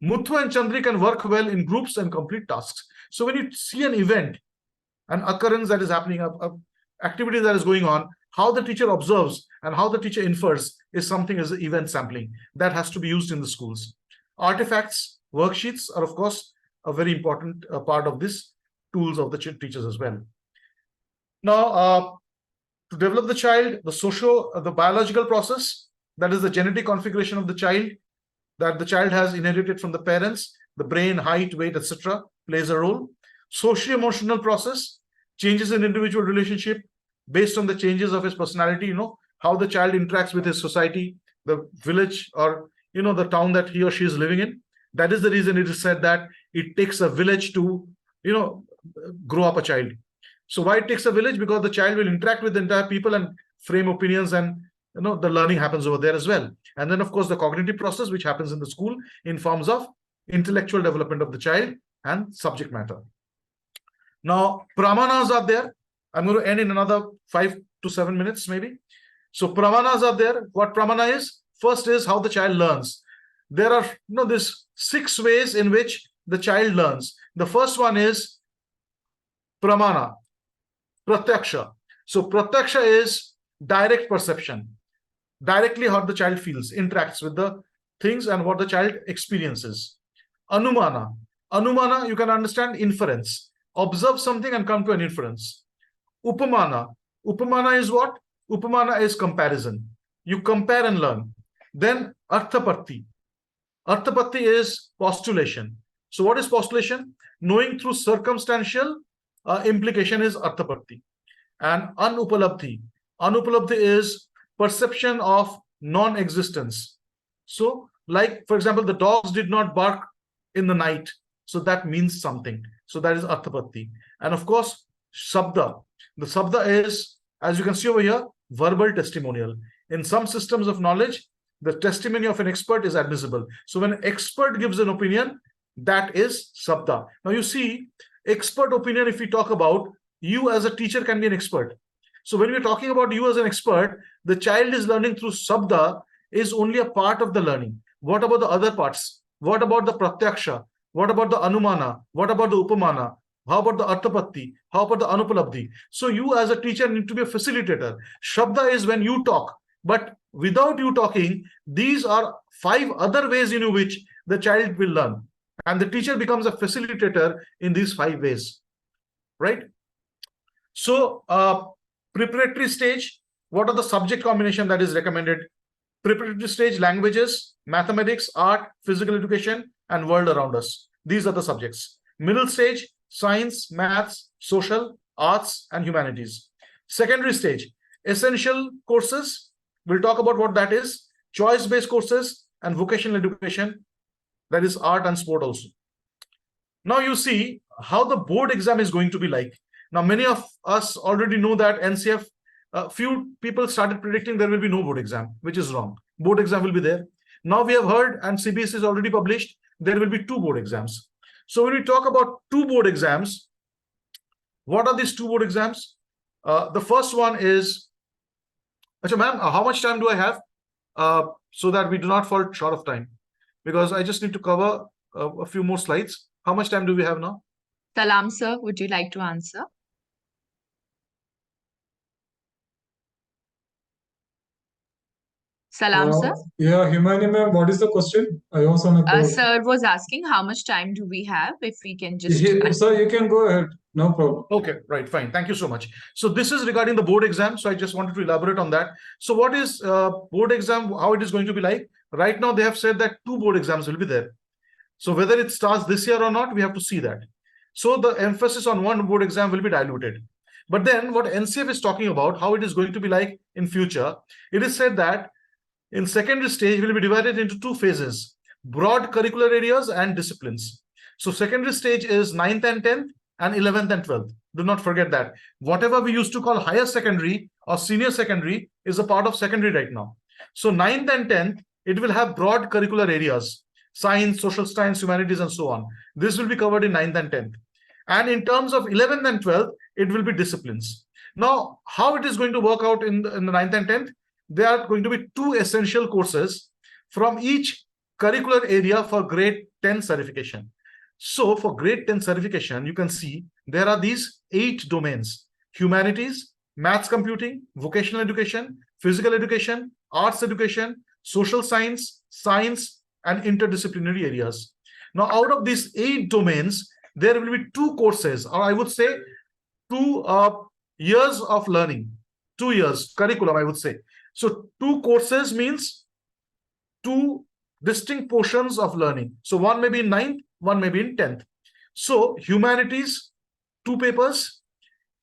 Muthu and Chandri can work well in groups and complete tasks. So when you see an event, an occurrence that is happening, an activity that is going on, how the teacher observes and how the teacher infers is something as event sampling that has to be used in the schools. Artifacts, worksheets are of course a very important part of this tools of the teachers as well. Now, to develop the child, the biological process, that is the genetic configuration of the child that the child has inherited from the parents, the brain, height, weight, etc., plays a role. Socio-emotional process, changes in individual relationship based on the changes of his personality, how the child interacts with his society, the village, or the town that he or she is living in. That is the reason it is said that it takes a village to grow up a child. So why it takes a village? Because the child will interact with the entire people and frame opinions, and the learning happens over there as well. And then of course the cognitive process, which happens in the school in forms of intellectual development of the child and subject matter. Now pramanas are there. I'm going to end in another 5 to 7 minutes maybe. So pramanas are there. What pramana is? First is how the child learns. There are these 6 ways in which the child learns. The first one is pramana, pratyaksha. So pratyaksha is direct perception, directly how the child feels, interacts with the things and what the child experiences. Anumana, anumana, you can understand inference, observe something and come to an inference. Upamana, upamana is what? Upamana is comparison. You compare and learn. Then arthapatti. Arthapatti is postulation. So what is postulation? Knowing through circumstantial implication is arthapatti. And anupalabdhi. Anupalabdhi is perception of non-existence. So like, for example, the dogs did not bark in the night. So that means something. So that is arthapatti. And of course, sabda. The sabda is, as you can see over here, verbal testimonial. In some systems of knowledge, the testimony of an expert is admissible. So when an expert gives an opinion, that is sabda. Now you see, expert opinion, if we talk about, you as a teacher can be an expert. So when we're talking about you as an expert, the child is learning through sabda is only a part of the learning. What about the other parts? What about the pratyaksha? What about the anumana? What about the upamana? How about the arthapatti? How about the anupalabdhi? So you as a teacher need to be a facilitator. Shabda is when you talk, but without you talking, these are 5 other ways in which the child will learn. And the teacher becomes a facilitator in these 5 ways, right? So, preparatory stage, what are the subject combination that is recommended? Preparatory stage, languages, mathematics, art, physical education, and world around us. These are the subjects. Middle stage, science, maths, social, arts, and humanities. Secondary stage, essential courses. We'll talk about what that is. Choice-based courses and vocational education. That is art and sport also. Now you see how the board exam is going to be like. Now, many of us already know that NCF, few people started predicting there will be no board exam, which is wrong. Board exam will be there. Now we have heard, and CBSE is already published, there will be 2 board exams. So when we talk about 2 board exams, what are these 2 board exams? The first one is, ma'am, how much time do I have? So that we do not fall short of time, because I just need to cover a few more slides. How much time do we have now? Salam, sir, would you like to answer? Salam, sir. Yeah, Himani ma'am, what is the question? I was on a call. Sir was asking how much time do we have, if we can just... Sir, you can go ahead. No problem. Okay, right, fine. Thank you so much. So this is regarding the board exam. So I just wanted to elaborate on that. So what is board exam, how it is going to be like? Right now, they have said that 2 board exams will be there. So whether it starts this year or not, we have to see that. So the emphasis on 1 board exam will be diluted. But then what NCF is talking about, how it is going to be like in future, it is said that in secondary stage will be divided into 2 phases, broad curricular areas and disciplines. So secondary stage is 9th and 10th and 11th and 12th. Do not forget that. Whatever we used to call higher secondary or senior secondary is a part of secondary right now. So 9th and 10th, it will have broad curricular areas, science, social science, humanities, and so on. This will be covered in 9th and 10th. And in terms of 11th and 12th, it will be disciplines. Now, how it is going to work out in the 9th and 10th? There are going to be 2 essential courses from each curricular area for grade 10 certification. So for grade 10 certification, you can see there are these 8 domains: humanities, maths, computing, vocational education, physical education, arts education, social science, science, and interdisciplinary areas. Now, out of these 8 domains, there will be 2 courses, or I would say 2 years of learning, 2 years curriculum, I would say. So 2 courses means 2 distinct portions of learning. So one may be in 9th, one may be in 10th. So humanities, 2 papers,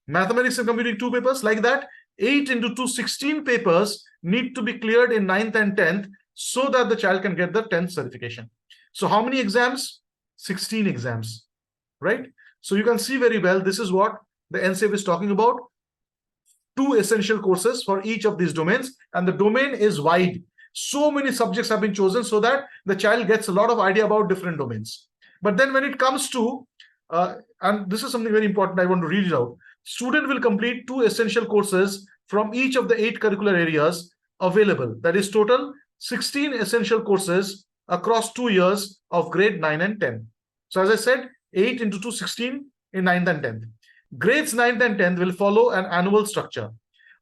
mathematics and computing, 2 papers, like that. 8 into 2, 16 papers need to be cleared in 9th and 10th so that the child can get the 10th certification. So how many exams? 16 exams, right? So you can see very well, this is what the NCF is talking about. 2 essential courses for each of these domains, and the domain is wide. So many subjects have been chosen so that the child gets a lot of idea about different domains. But then when it comes to, and this is something very important, I want to read it out. Student will complete 2 essential courses from each of the 8 curricular areas available. That is total 16 essential courses across 2 years of grade 9 and 10. So as I said, 8 into 2, 16 in 9th and 10th. Grades 9th and 10th will follow an annual structure.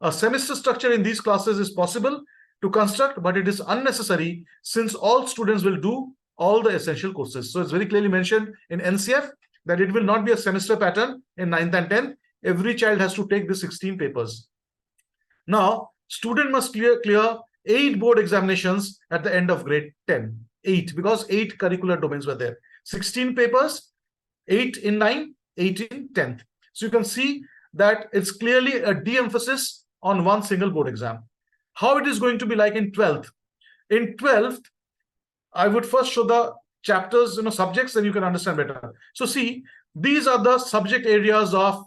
A semester structure in these classes is possible to construct, but it is unnecessary since all students will do all the essential courses. So it's very clearly mentioned in NCF that it will not be a semester pattern in 9th and 10th. Every child has to take the 16 papers. Now, student must clear 8 board examinations at the end of grade 10. 8, because 8 curricular domains were there. 16 papers, 8 in 9, 8 in 10th. So you can see that it's clearly a de-emphasis on one single board exam. How it is going to be like in 12th? In 12th, I would first show the chapters, subjects, then you can understand better. So see, these are the subject areas of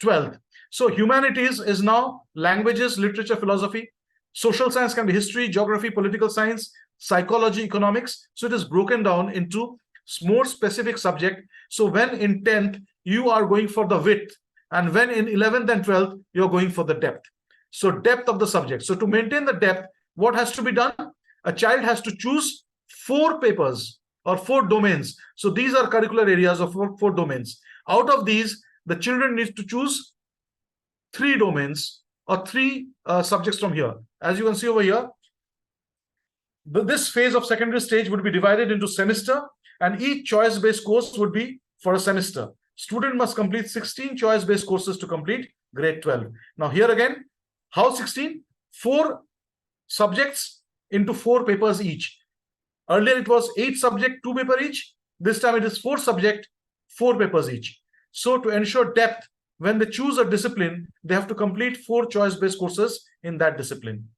12th. So humanities is now languages, literature, philosophy. Social science can be history, geography, political science, psychology, economics. So it is broken down into more specific subject. So when in 10th, you are going for the width, and when in 11th and 12th, you're going for the depth. So depth of the subject. So to maintain the depth, what has to be done? A child has to choose 4 papers or 4 domains. So these are curricular areas of 4 domains. Out of these, the children need to choose 3 domains or 3 subjects from here. as you can see over here, this phase of secondary stage would be divided into semester, and each choice-based course would be for a semester. Student must complete 16 choice-based courses to complete grade 12. Now here again, how 16? 4 subjects into 4 papers each. Earlier it was 8 subject, 2 paper each. This time it is 4 subject, 4 papers each. So to ensure depth, when they choose a discipline, they have to complete 4 choice-based courses in that discipline.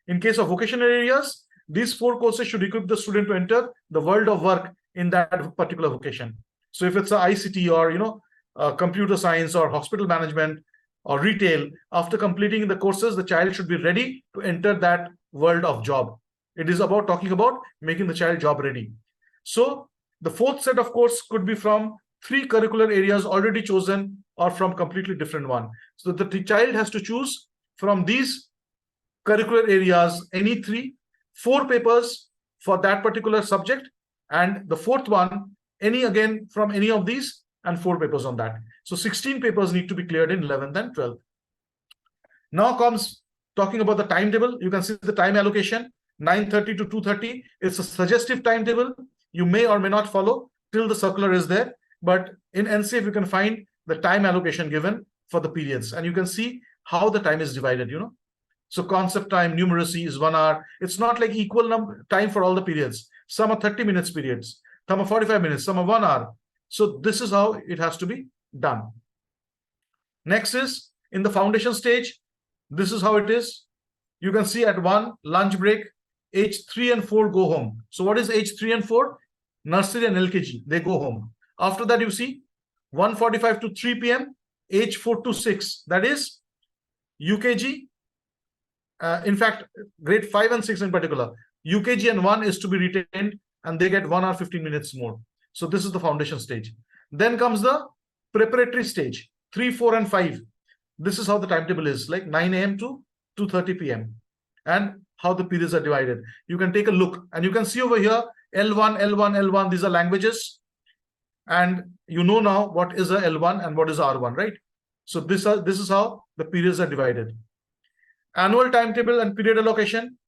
In case of vocational areas, these 4 courses should equip the student to enter the world of work in that particular vocation. So if it's a ICT or computer science or hospital management or retail, after completing the courses, the child should be ready to enter that world of job. It is about talking about making the child job ready. So the 4th set of course could be from 3 curricular areas already chosen or from completely different one. So the child has to choose from these curricular areas any 3, 4 papers for that particular subject, and the 4th one any again from any of these, and 4 papers on that. So 16 papers need to be cleared in 11th and 12th. Now comes talking about the timetable. You can see the time allocation, 9:30 to 2:30. It's a suggestive timetable. You may or may not follow till the circular is there, but in NCF you can find the time allocation given for the periods, and you can see how the time is divided. So concept time, numeracy is 1 hour. It's not like equal time for all the periods. Some are 30 minutes periods, some are 45 minutes, some are 1 hour. So this is how it has to be done. Next is in the foundation stage. This is how it is. You can see at 1 lunch break, age 3 and 4 go home. So what is age 3 and 4? Nursery and LKG, they go home. After that, you see 1:45 to 3 p.m. age 4 to 6, that is UKG. In fact, grade 5 and 6 in particular, UKG and 1 is to be retained, and they get 1 hour 15 minutes more. So this is the foundation stage. Then comes the preparatory stage, 3, 4 and 5. This is how the timetable is, like 9 a.m. to 2:30 p.m. and how the periods are divided. You can take a look, and you can see over here L1, L1, L1. These are languages, and you know now what is a L1 and what is R1, right? So this is how the periods are divided. Annual timetable and period allocation.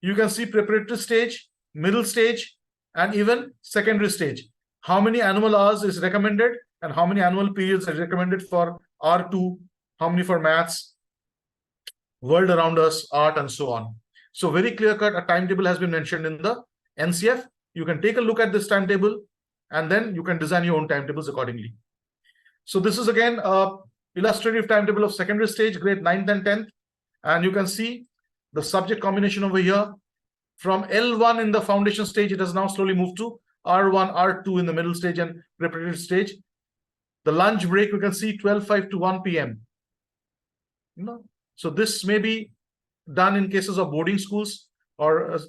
You can see preparatory stage, middle stage, and even secondary stage. How many annual hours is recommended and how many annual periods are recommended for R2, how many for maths, world around us, art, and so on. So very clear-cut, a timetable has been mentioned in the NCF. You can take a look at this timetable, and then you can design your own timetables accordingly. So this is again a illustrative timetable of secondary stage, grade 9th and 10th. And you can see the subject combination over here. From L1 in the foundation stage, it has now slowly moved to R1, R2 in the middle stage and preparatory stage. The lunch break, you can see 12:05 to 1 p.m. So this may be done in cases of boarding schools or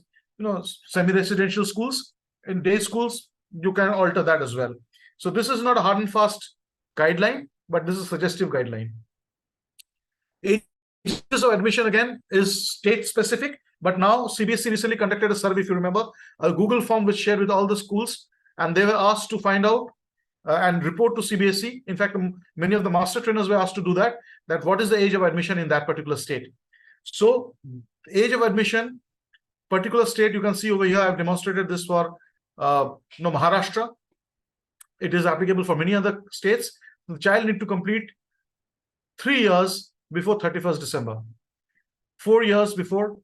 semi-residential schools. In day schools, you can alter that as well. So this is not a hard and fast guideline, but this is a suggestive guideline. Ages of admission again is state specific, but now CBSE recently conducted a survey, if you remember, a Google form was shared with all the schools, and they were asked to find out and report to CBSE. In fact, many of the master trainers were asked to do that what is the age of admission in that particular state. So age of admission, particular state, you can see over here, I've demonstrated this for Maharashtra. It is applicable for many other states. The child need to complete 3 years before 31st December. 4 years before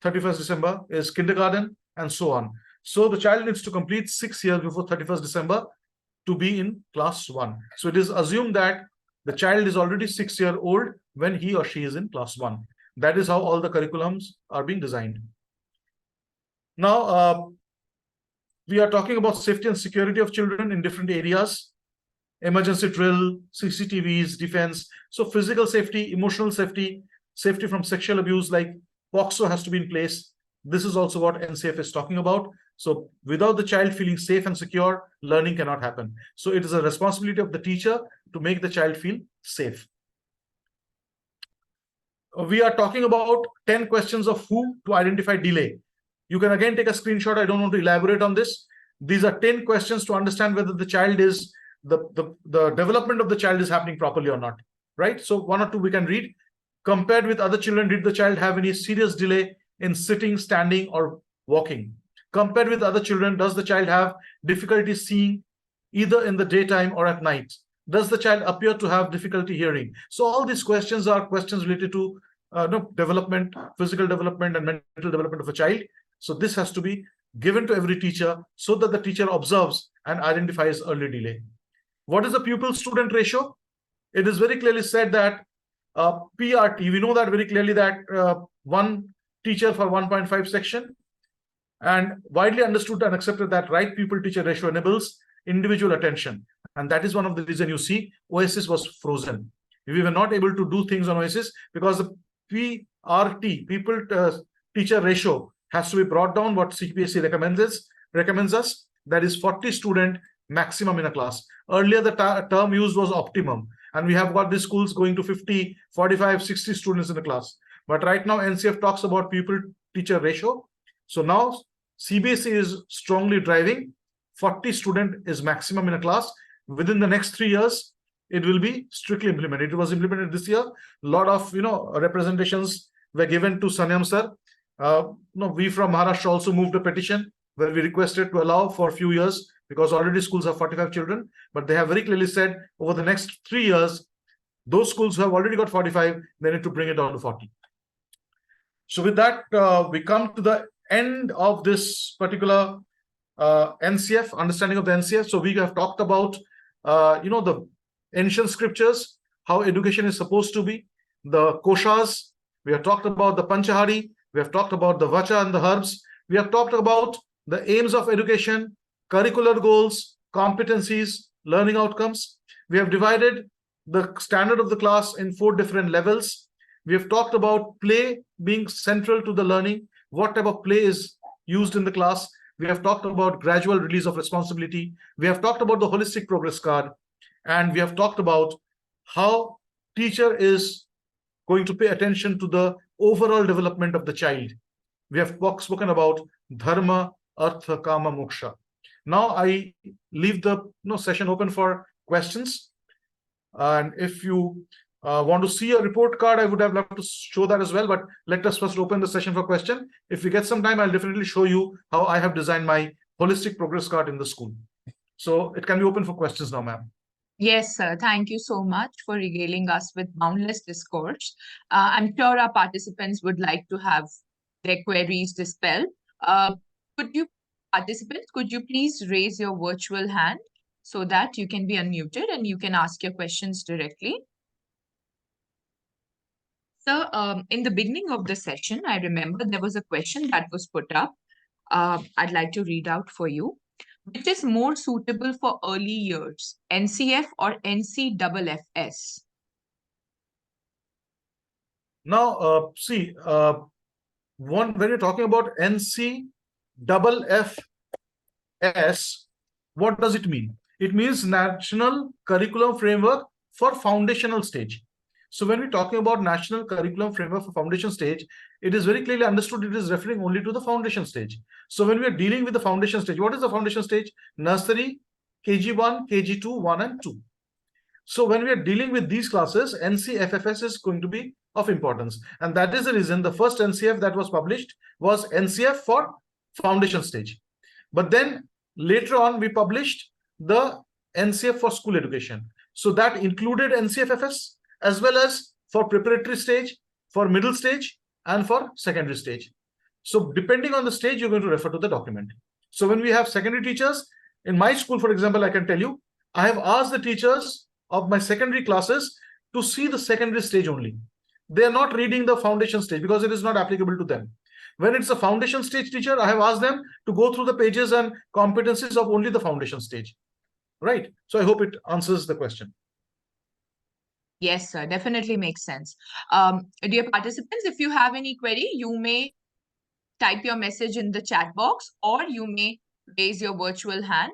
31st December is kindergarten, and so on. So the child needs to complete 6 years before 31st December to be in class 1. So it is assumed that the child is already 6 years old when he or she is in class 1. That is how all the curriculums are being designed. Now, we are talking about safety and security of children in different areas. Emergency drill, CCTVs, defense. So physical safety, emotional safety, safety from sexual abuse, like POXO has to be in place. This is also what NCF is talking about. So without the child feeling safe and secure, learning cannot happen. So it is a responsibility of the teacher to make the child feel safe. We are talking about 10 questions of who to identify delay. You can again take a screenshot. I don't want to elaborate on this. These are 10 questions to understand whether the child is, the development of the child is happening properly or not, right? So 1 or 2 we can read. Compared with other children, did the child have any serious delay in sitting, standing, or walking? Compared with other children, does the child have difficulty seeing either in the daytime or at night? Does the child appear to have difficulty hearing? So all these questions are questions related to development, physical development and mental development of a child. So this has to be given to every teacher so that the teacher observes and identifies early delay. What is the pupil-student ratio? It is very clearly said that PRT, we know that very clearly that one teacher for 1.5 section, and widely understood and accepted that right pupil-teacher ratio enables individual attention. And that is one of the reasons you see OSS was frozen. We were not able to do things on OSS because the PRT, pupil-teacher ratio, has to be brought down. What CBSE recommends us, that is 40 student maximum in a class. Earlier, the term used was optimum. And we have got these schools going to 50, 45, 60 students in the class. But right now, NCF talks about pupil-teacher ratio. So now CBSE is strongly driving 40 student is maximum in a class. Within the next 3 years, it will be strictly implemented. It was implemented this year. A lot of representations were given to Sanyam sir. We from Maharashtra also moved a petition where we requested to allow for a few years, because already schools have 45 children, but they have very clearly said over the next 3 years, those schools who have already got 45, they need to bring it down to 40. So with that, we come to the end of this particular NCF, understanding of the NCF. So we have talked about, the ancient scriptures, how education is supposed to be, the koshas. We have talked about the Panchahari. We have talked about the Vacha and the herbs. We have talked about the aims of education, curricular goals, competencies, learning outcomes. We have divided the standard of the class in 4 different levels. We have talked about play being central to the learning, what type of play is used in the class. We have talked about gradual release of responsibility. We have talked about the holistic progress card. And we have talked about how teacher is going to pay attention to the overall development of the child. We have spoken about dharma, artha, kama, moksha. Now I leave the session open for questions. And if you want to see a report card, I would have loved to show that as well. But let us first open the session for question. If we get some time, I'll definitely show you how I have designed my holistic progress card in the school. So it can be open for questions now, ma'am. Yes, sir. Thank you so much for regaling us with boundless discourse. I'm sure our participants would like to have their queries dispelled. Participants, could you please raise your virtual hand so that you can be unmuted and you can ask your questions directly? So, in the beginning of the session, I remember there was a question that was put up. I'd like to read out for you. Which is more suitable for early years, NCF or NCFFS? Now, when you're talking about NCFFS, what does it mean? It means National Curriculum Framework for Foundational Stage. So when we're talking about National Curriculum Framework for Foundation Stage, it is very clearly understood it is referring only to the foundation stage. So when we are dealing with the foundation stage, what is the foundation stage? Nursery, KG1, KG2, 1 and 2. So when we are dealing with these classes, NCFFS is going to be of importance. And that is the reason the first NCF that was published was NCF for foundation stage. But then later on, we published the NCF for school education. So that included NCFFS as well as for preparatory stage, for middle stage, and for secondary stage. So depending on the stage, you're going to refer to the document. So when we have secondary teachers, in my school, for example, I can tell you, I have asked the teachers of my secondary classes to see the secondary stage only. They are not reading the foundation stage because it is not applicable to them. When it's a foundation stage teacher, I have asked them to go through the pages and competencies of only the foundation stage. Right? So I hope it answers the question. Yes, sir. Definitely makes sense. Dear participants, if you have any query, you may type your message in the chat box or you may raise your virtual hand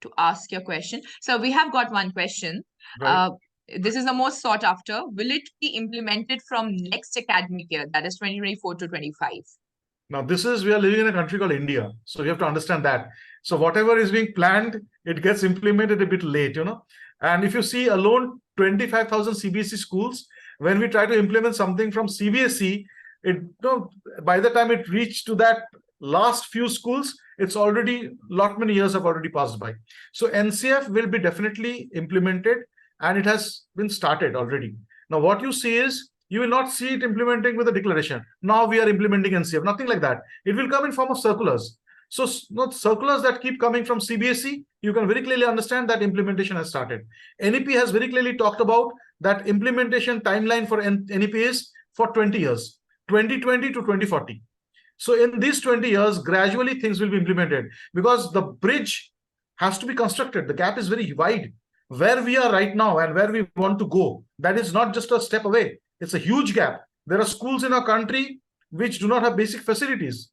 to ask your question. So we have got one question. Right. This is the most sought after. Will it be implemented from next academic year, that is 2024 to 25? Now, we are living in a country called India. So you have to understand that. So whatever is being planned, it gets implemented a bit late, And if you see alone 25,000 CBSE schools, when we try to implement something from CBSE, by the time it reached to that last few schools, it's already lot many years have already passed by. So NCF will be definitely implemented, and it has been started already. Now, what you see is, you will not see it implementing with a declaration. Now we are implementing NCF, nothing like that. It will come in form of circulars. So not circulars that keep coming from CBSE, you can very clearly understand that implementation has started. NEP has very clearly talked about that implementation timeline for NEP is for 20 years, 2020 to 2040. So in these 20 years, gradually things will be implemented, because the bridge has to be constructed. The gap is very wide. Where we are right now and where we want to go, that is not just a step away. It's a huge gap. There are schools in our country which do not have basic facilities.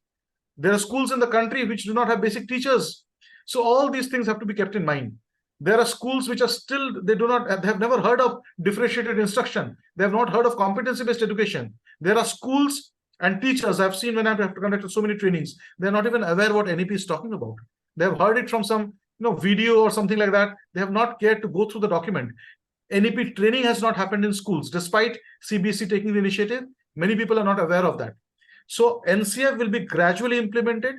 There are schools in the country which do not have basic teachers. So all these things have to be kept in mind. There are schools which are still, they have never heard of differentiated instruction. They have not heard of competency-based education. There are schools and teachers I've seen when I've conducted so many trainings, they're not even aware what NEP is talking about. They have heard it from some video or something like that. They have not cared to go through the document. NEP training has not happened in schools, despite CBSE taking the initiative. Many people are not aware of that. So NCF will be gradually implemented,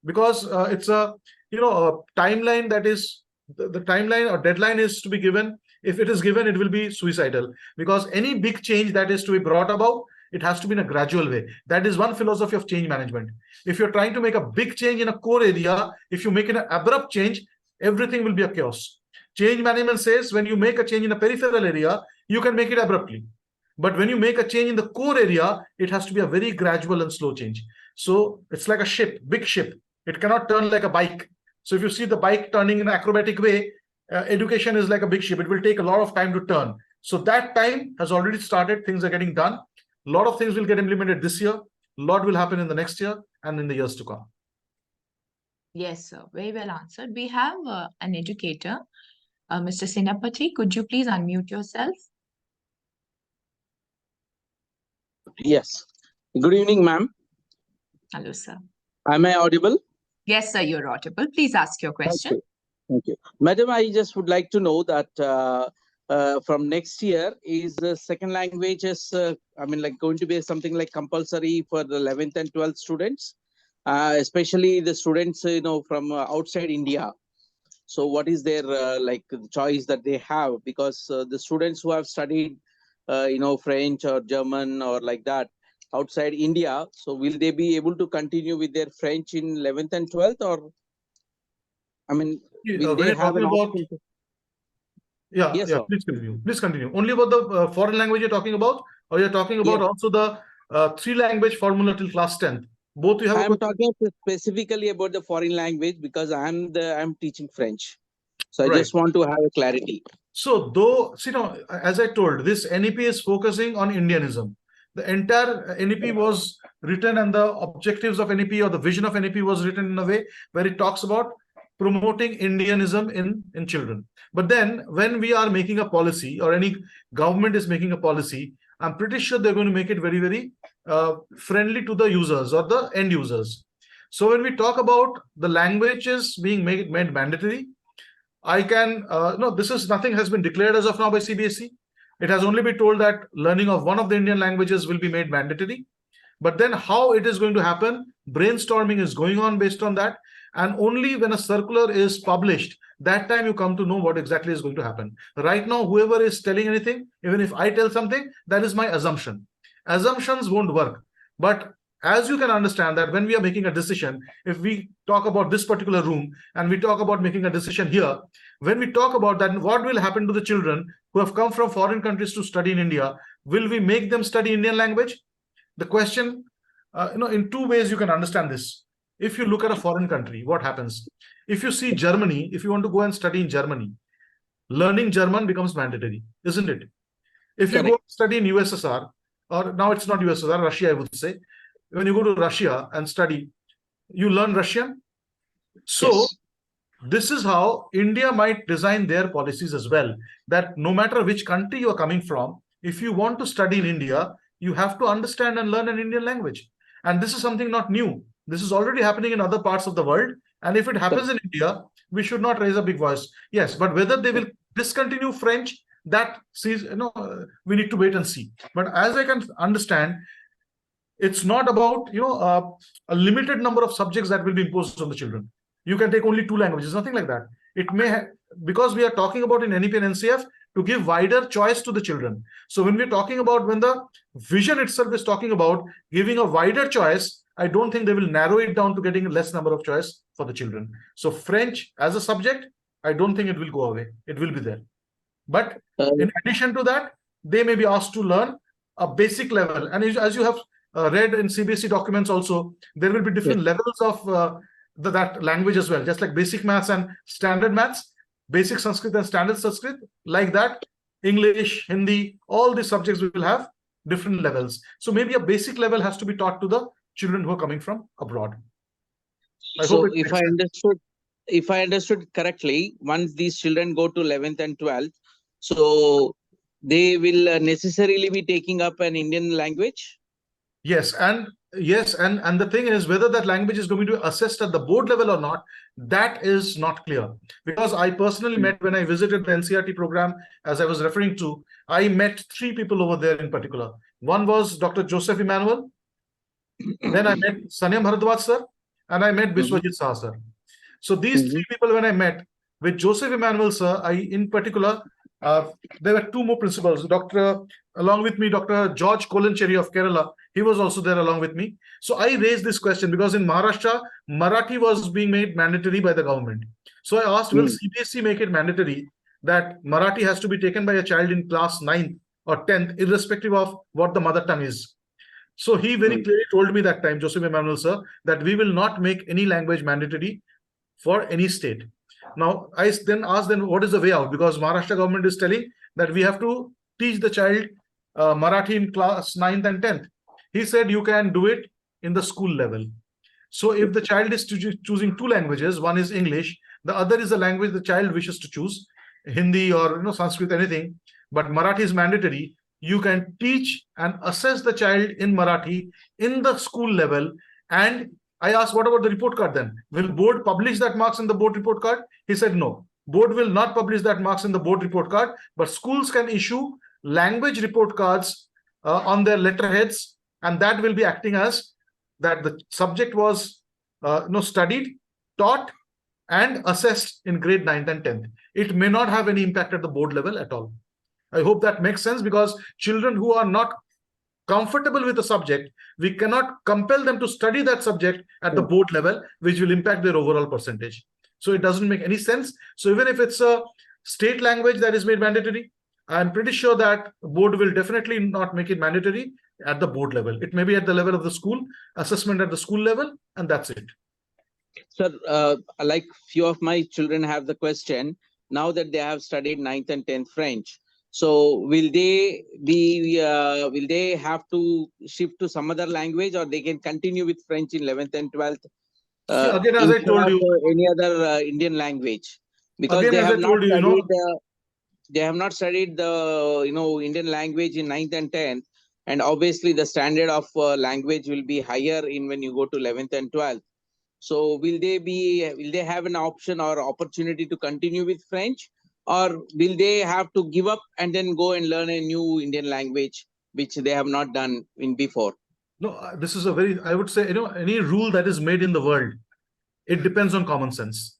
because it's a a timeline that is the timeline or deadline is to be given. If it is given, it will be suicidal, because any big change that is to be brought about, it has to be in a gradual way. That is one philosophy of change management. If you're trying to make a big change in a core area, if you make an abrupt change, everything will be a chaos. Change management says when you make a change in a peripheral area, you can make it abruptly. But when you make a change in the core area, it has to be a very gradual and slow change. So it's like a ship, big ship. It cannot turn like a bike. So if you see the bike turning in an acrobatic way, education is like a big ship. It will take a lot of time to turn. So that time has already started. Things are getting done. A lot of things will get implemented this year. A lot will happen in the next year and in the years to come. Yes, sir. Very well answered. We have an educator, Mr. Sinapati. Could you please unmute yourself? Yes. Good evening, ma'am. Hello, sir. Am I audible? Yes, sir, you're audible. Please ask your question. Okay. Thank you. Madam, I just would like to know that from next year, is the second language going to be something like compulsory for the 11th and 12th students, especially the students, from outside India. So what is their choice that they have? Because the students who have studied, French or German or like that outside India, so will they be able to continue with their French in 11th and 12th, or will they have an option to... Yes, please continue. Please continue. Only about the foreign language you're talking about, or you're talking about also the 3-language formula till class 10th? Both you have. I'm talking specifically about the foreign language, because I'm teaching French. So I just want to have a clarity. So though, as I told, this NEP is focusing on Indianism. The entire NEP was written, and the objectives of NEP or the vision of NEP was written in a way where it talks about promoting Indianism in children. But then when we are making a policy, or any government is making a policy, I'm pretty sure they're going to make it very, very friendly to the users or the end users. So when we talk about the languages being made mandatory, I can, nothing has been declared as of now by CBSE. It has only been told that learning of one of the Indian languages will be made mandatory. But then how it is going to happen, brainstorming is going on based on that. And only when a circular is published, that time you come to know what exactly is going to happen. Right now, whoever is telling anything, even if I tell something, that is my assumption. Assumptions won't work. But as you can understand that when we are making a decision, if we talk about this particular room and we talk about making a decision here, when we talk about that, what will happen to the children who have come from foreign countries to study in India? Will we make them study Indian language? The question, in two ways you can understand this. If you look at a foreign country, what happens? If you see Germany, if you want to go and study in Germany, learning German becomes mandatory, isn't it? If you go study in USSR, or now it's not USSR, Russia, I would say. When you go to Russia and study, you learn Russian. So this is how India might design their policies as well, that no matter which country you are coming from, if you want to study in India, you have to understand and learn an Indian language. And this is something not new. This is already happening in other parts of the world. And if it happens in India, we should not raise a big voice. Yes, but whether they will discontinue French that sees, we need to wait and see. But as I can understand, it's not about, a limited number of subjects that will be imposed on the children. You can take only 2 languages, nothing like that. It may because we are talking about in NEP and NCF to give wider choice to the children. So when we're talking about, when the vision itself is talking about giving a wider choice, I don't think they will narrow it down to getting less number of choice for the children. So French as a subject, I don't think it will go away. It will be there. But in addition to that, they may be asked to learn a basic level. And as you have read in CBSE documents also, there will be different levels of that language as well, just like basic maths and standard maths, basic Sanskrit and standard Sanskrit, like that, English, Hindi, all these subjects will have different levels. So maybe a basic level has to be taught to the children who are coming from abroad. So if I understood correctly, once these children go to 11th and 12th, so they will necessarily be taking up an Indian language? Yes, and the thing is, whether that language is going to be assessed at the board level or not, that is not clear. Because I personally met, when I visited the NCRT program, as I was referring to, I met 3 people over there in particular. One was Dr. Joseph Emmanuel, then I met Sanyam Bharadwaj sir, and I met Biswajit Saha sir. So these 3 people, when I met with Joseph Emmanuel sir, in particular, there were 2 more principals. Along with me, Dr. George Kolancherry of Kerala, he was also there along with me. So I raised this question because in Maharashtra, Marathi was being made mandatory by the government. So I asked, will CBSE make it mandatory that Marathi has to be taken by a child in class 9th or 10th, irrespective of what the mother tongue is? So he very clearly told me that time, Joseph Emmanuel sir, that we will not make any language mandatory for any state. Now, I then asked them, what is the way out? Because Maharashtra government is telling that we have to teach the child Marathi in class 9th and 10th. He said you can do it in the school level. So if the child is choosing 2 languages, one is English, the other is the language the child wishes to choose, Hindi or Sanskrit, anything, but Marathi is mandatory, you can teach and assess the child in Marathi in the school level. And I asked, what about the report card then? Will board publish that marks in the board report card? He said no. Board will not publish that marks in the board report card, but schools can issue language report cards on their letterheads, and that will be acting as that the subject was studied, taught, and assessed in grade 9th and 10th. It may not have any impact at the board level at all. I hope that makes sense, because children who are not comfortable with the subject, we cannot compel them to study that subject at the board level, which will impact their overall percentage. So it doesn't make any sense. So even if it's a state language that is made mandatory, I'm pretty sure that board will definitely not make it mandatory at the board level. It may be at the level of the school, assessment at the school level, and that's it. Sir, like few of my children have the question, now that they have studied 9th and 10th French, so will they have to shift to some other language, or they can continue with French in 11th and 12th? Again, as I told you, any other Indian language, because again, they have not studied the Indian language in 9th and 10th, and obviously the standard of language will be higher in when you go to 11th and 12th. So will they have an option or opportunity to continue with French, or will they have to give up and then go and learn a new Indian language which they have not done in before? No, this is I would say, any rule that is made in the world, it depends on common sense.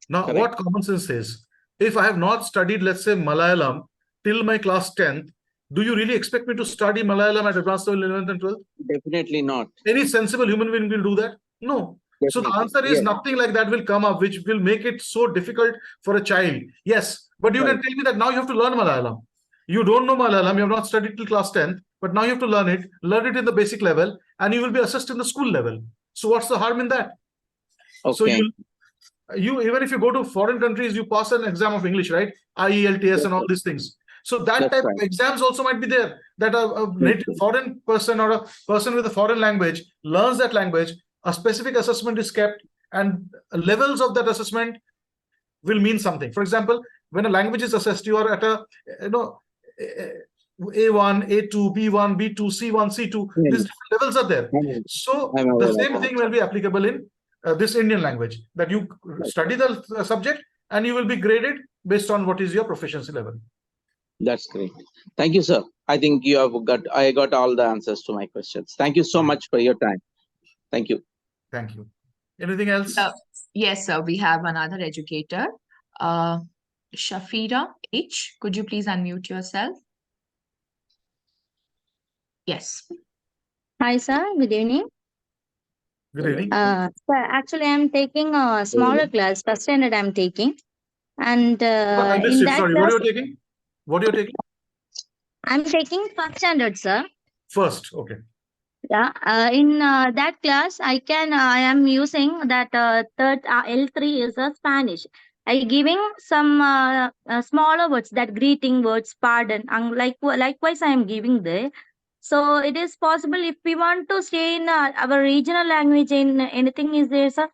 Now, correct. What common sense says, if I have not studied, let's say, Malayalam till my class 10th, do you really expect me to study Malayalam at advanced level 11th and 12th? Definitely not. Any sensible human being will do that? No. Definitely. So the answer is nothing like that will come up, which will make it so difficult for a child. Yes, but you can tell me that now you have to learn Malayalam. You don't know Malayalam, you have not studied till class 10th, but now you have to learn it in the basic level, and you will be assessed in the school level. So what's the harm in that? Okay. So you even if you go to foreign countries, you pass an exam of English, right? IELTS and all these things. So that type of exams also might be there, that a native foreign person or a person with a foreign language learns that language, a specific assessment is kept, and levels of that assessment will mean something. For example, when a language is assessed, you are at a A1, A2, B1, B2, C1, C2. These different levels are there. So the same thing will be applicable in this Indian language, that you study the subject and you will be graded based on what is your proficiency level. That's great. Thank you, sir. I think I got all the answers to my questions. Thank you so much for your time. Thank you. Thank you. Anything else? Yes, sir. We have another educator, Shafira H. Could you please unmute yourself? Yes. Hi, sir. Good evening. Good evening. Sir, actually, I'm taking a smaller class, first standard I'm taking. And I missed in it. that Sorry, class, what are you taking? What are you taking? I'm taking first standard, sir. First, okay. Yeah. In that class, I am using that third L3 is a Spanish. I giving some smaller words, that greeting words, pardon, and likewise I am giving there. So it is possible if we want to stay in our regional language in anything is there, sir?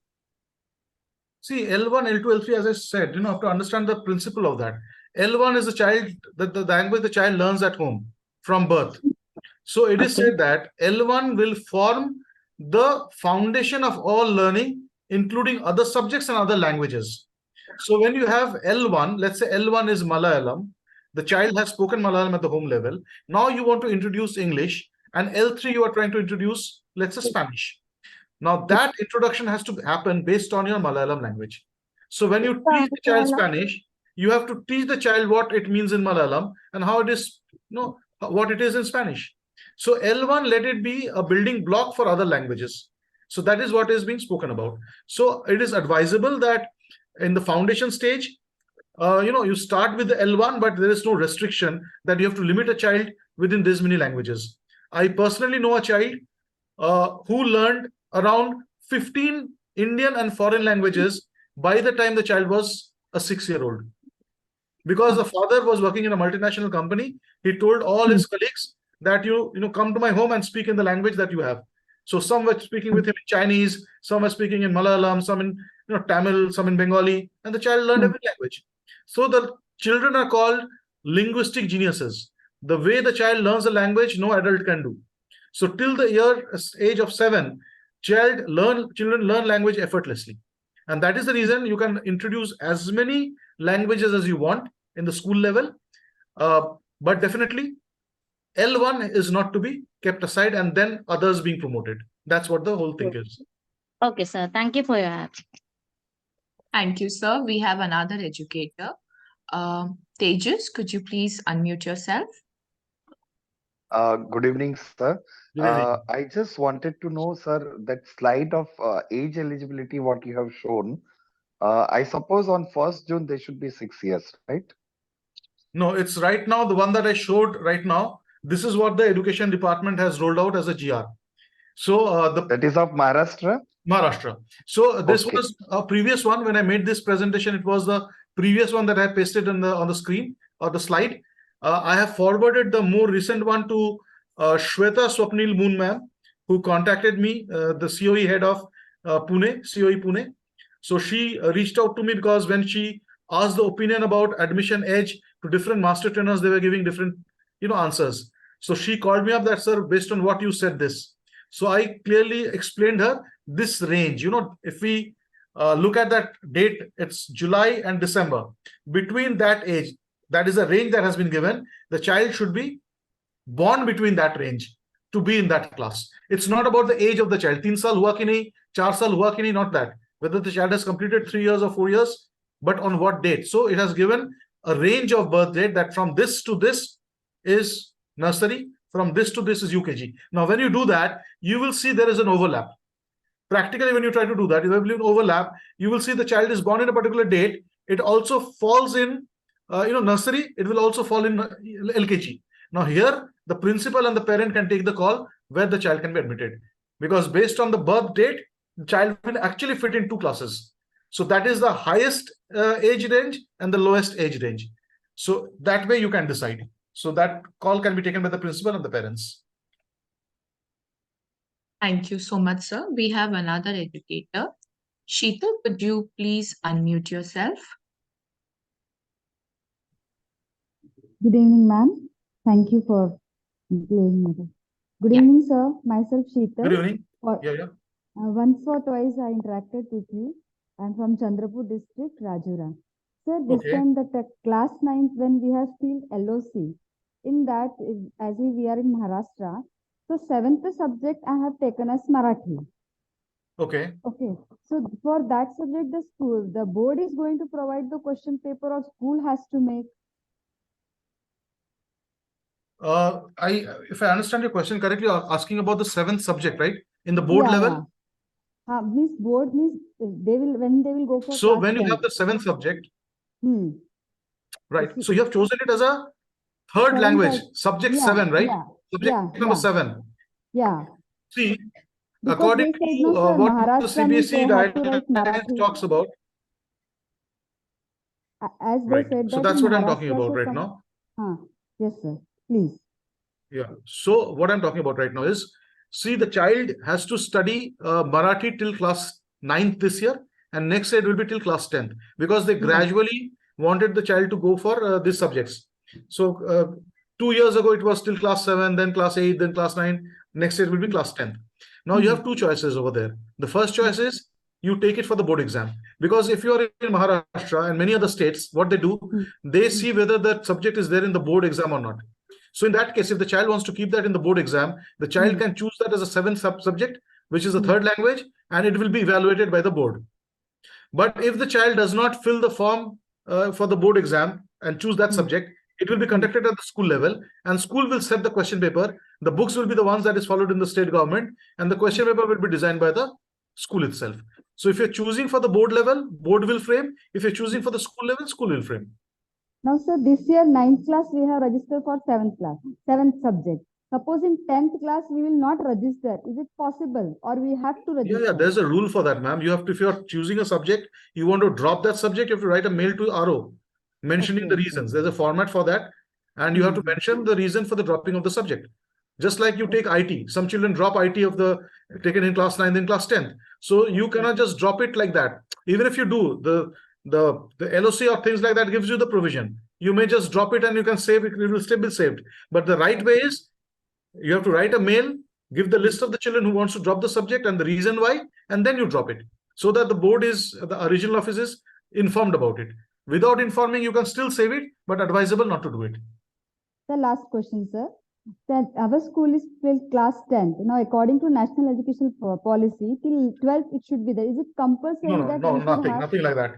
See, L1, L2, L3, as I said, you have to understand the principle of that. L1 is the language the child learns at home from birth. So it is said that L1 will form the foundation of all learning, including other subjects and other languages. So when you have L1, let's say L1 is Malayalam, the child has spoken Malayalam at the home level. Now you want to introduce English, and L3 you are trying to introduce, let's say, Spanish. Now that introduction has to happen based on your Malayalam language. So when you teach the child Spanish, you have to teach the child what it means in Malayalam and how it is, what it is in Spanish. So L1, let it be a building block for other languages. So that is what is being spoken about. So it is advisable that in the foundation stage, you start with the L1, but there is no restriction that you have to limit a child within this many languages. I personally know a child who learned around 15 Indian and foreign languages by the time the child was a 6-year-old. Because the father was working in a multinational company, he told all his colleagues that you come to my home and speak in the language that you have. So some were speaking with him in Chinese, some were speaking in Malayalam, some in Tamil, some in Bengali, and the child learned every language. So the children are called linguistic geniuses. The way the child learns a language, no adult can do. So till the age of 7, children learn language effortlessly. And that is the reason you can introduce as many languages as you want in the school level. But definitely, L1 is not to be kept aside and then others being promoted. That's what the whole thing is. Okay, sir. Thank you for your help. Thank you, sir. We have another educator. Tejas, could you please unmute yourself? Good evening, sir. Good evening. I just wanted to know, sir, that slide of age eligibility, what you have shown, I suppose on 1st June, they should be 6 years, right? No, it's right now, the one that I showed right now. This is what the education department has rolled out as a GR. So that is of Maharashtra? Maharashtra. So this was a previous one. When I made this presentation, it was the previous one that I pasted on the screen or the slide. I have forwarded the more recent one to Shweta Swapnil Moon ma'am, who contacted me, the COE head of COE Pune. So she reached out to me because when she asked the opinion about admission age to different master trainers, they were giving different answers. So she called me up that, sir, based on what you said this. So I clearly explained her this range. If we look at that date, it's July and December. Between that age, that is a range that has been given. The child should be born between that range to be in that class. It's not about the age of the child. 3 saal hua ki nahi, 4 saal hua ki nahi, not that. Whether the child has completed 3 years or 4 years, but on what date. So it has given a range of birth date that from this to this is nursery, from this to this is UKG. Now, when you do that, you will see there is an overlap. Practically, when you try to do that, if you have an overlap, you will see the child is born in a particular date. It also falls in, nursery. It will also fall in LKG. Now, here, the principal and the parent can take the call where the child can be admitted. Because based on the birth date, the child will actually fit in 2 classes. So that is the highest age range and the lowest age range. So that way you can decide. So that call can be taken by the principal and the parents. Thank you so much, sir. We have another educator. Sheetal, could you please unmute yourself? Good evening, ma'am. Thank you for playing me. Good evening, sir. Myself, Sheetal. Good evening. Once or twice I interacted with you. I'm from Chandrapur district, Rajura. Sir, this Okay. time the class 9th when we have still LOC, in that, as we are in Maharashtra, so 7th subject I have taken as Marathi. Okay. Okay, so for that subject, the board is going to provide the question paper or school has to make? If I understand your question correctly, you're asking about the 7th subject, right? In the board level. Means board means when they will go for So class when you 10th. have the 7th subject, right? Okay. So you have chosen it as a third Seventh language, as- subject yeah, 7, right? yeah, Subject number 7. Yeah. See, Because according they said, to no, sir, what the Maharashtra means CBSE they have to write guidelines Marathi. talks about, As they right? said So that that's in what I'm talking Maharashtra, about so right now. Yes, sir. Please. Yeah. So what I'm talking about right now is, see, the child has to study Marathi till class 9th this year, and next year it will be till class 10th, because they gradually wanted the child to go for these subjects. So 2 years ago it was till class 7, then class 8, then class 9. Next year it will be class 10th. Now you have two choices over there. The first choice is you take it for the board exam, because if you are in Maharashtra and many other states, what they do, they see whether that subject is there in the board exam or not. So in that case, if the child wants to keep that in the board exam, the child can choose that as a 7th subject, which is the third language, and it will be evaluated by the board. But if the child does not fill the form for the board exam and choose that subject, it will be conducted at the school level, and school will set the question paper. The books will be the ones that is followed in the state government, and the question paper will be designed by the school itself. So if you're choosing for the board level, board will frame. If you're choosing for the school level, school will frame. Now, sir, this year 9th class we have registered for 7th subject. Suppose in 10th class we will not register. Is it possible, or we have to register? Yeah, there's a rule for that, ma'am. You have to, if you're choosing a subject, you want to drop that subject, you have to write a mail to RO mentioning the reasons. There's a format for that, and you have to mention the reason for the dropping of the subject. Just like you take IT, some children drop IT of the taken in class 9, then class 10th. So you cannot just drop it like that. Even if you do, the LOC or things like that gives you the provision. You may just drop it and you can save it, it will still be saved. But the right way is you have to write a mail, give the list of the children who wants to drop the subject and the reason why, and then you drop it, so that the board is, the original office is informed about it. Without informing, you can still save it, but advisable not to do it. The last question, sir. That our school is till class 10th. Now, according to national education policy, till 12th it should be there. Is it compulsory that we should have? Nothing like that.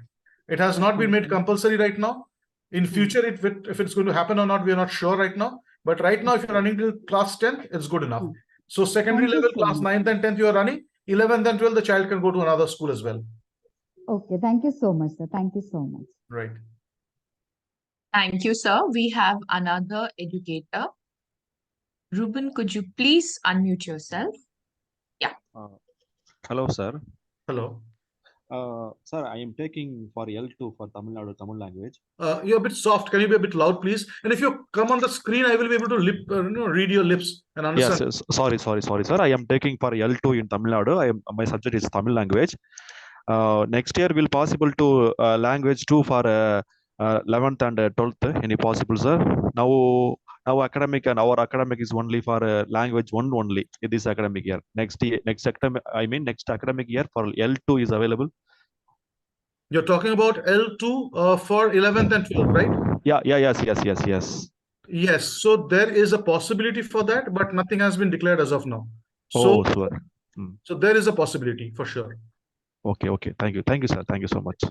It has not been made compulsory right now. In future, if it's going to happen or not, we are not sure right now. But right now, if you're running till class 10th, it's good enough. So secondary level, class 9th and 10th, you are running. 11th and 12th, the child can go to another school as well. Okay, thank you so much, sir. Thank you so much. Right. Thank you, sir. We have another educator. Ruben, could you please unmute yourself? Yeah. Hello, sir. Hello. Sir, I am taking for L2 for Tamil Nadu, Tamil language. You're a bit soft. Can you be a bit loud, please? And if you come on the screen, I will be able to read your lips and understand. Yes, sorry, sir. I am taking for L2 in Tamil Nadu. My subject is Tamil language. Next year, will possible to language 2 for 11th and 12th. Any possible, sir? Now academic and our academic is only for language 1 only in this academic year. Next academic year for L2 is available. You're talking about L2 for 11th and 12th, right? Yes. Yes, so there is a possibility for that, but nothing has been declared as of now. So, sure. So there is a possibility for sure. Okay. Thank you, sir. Thank you so much.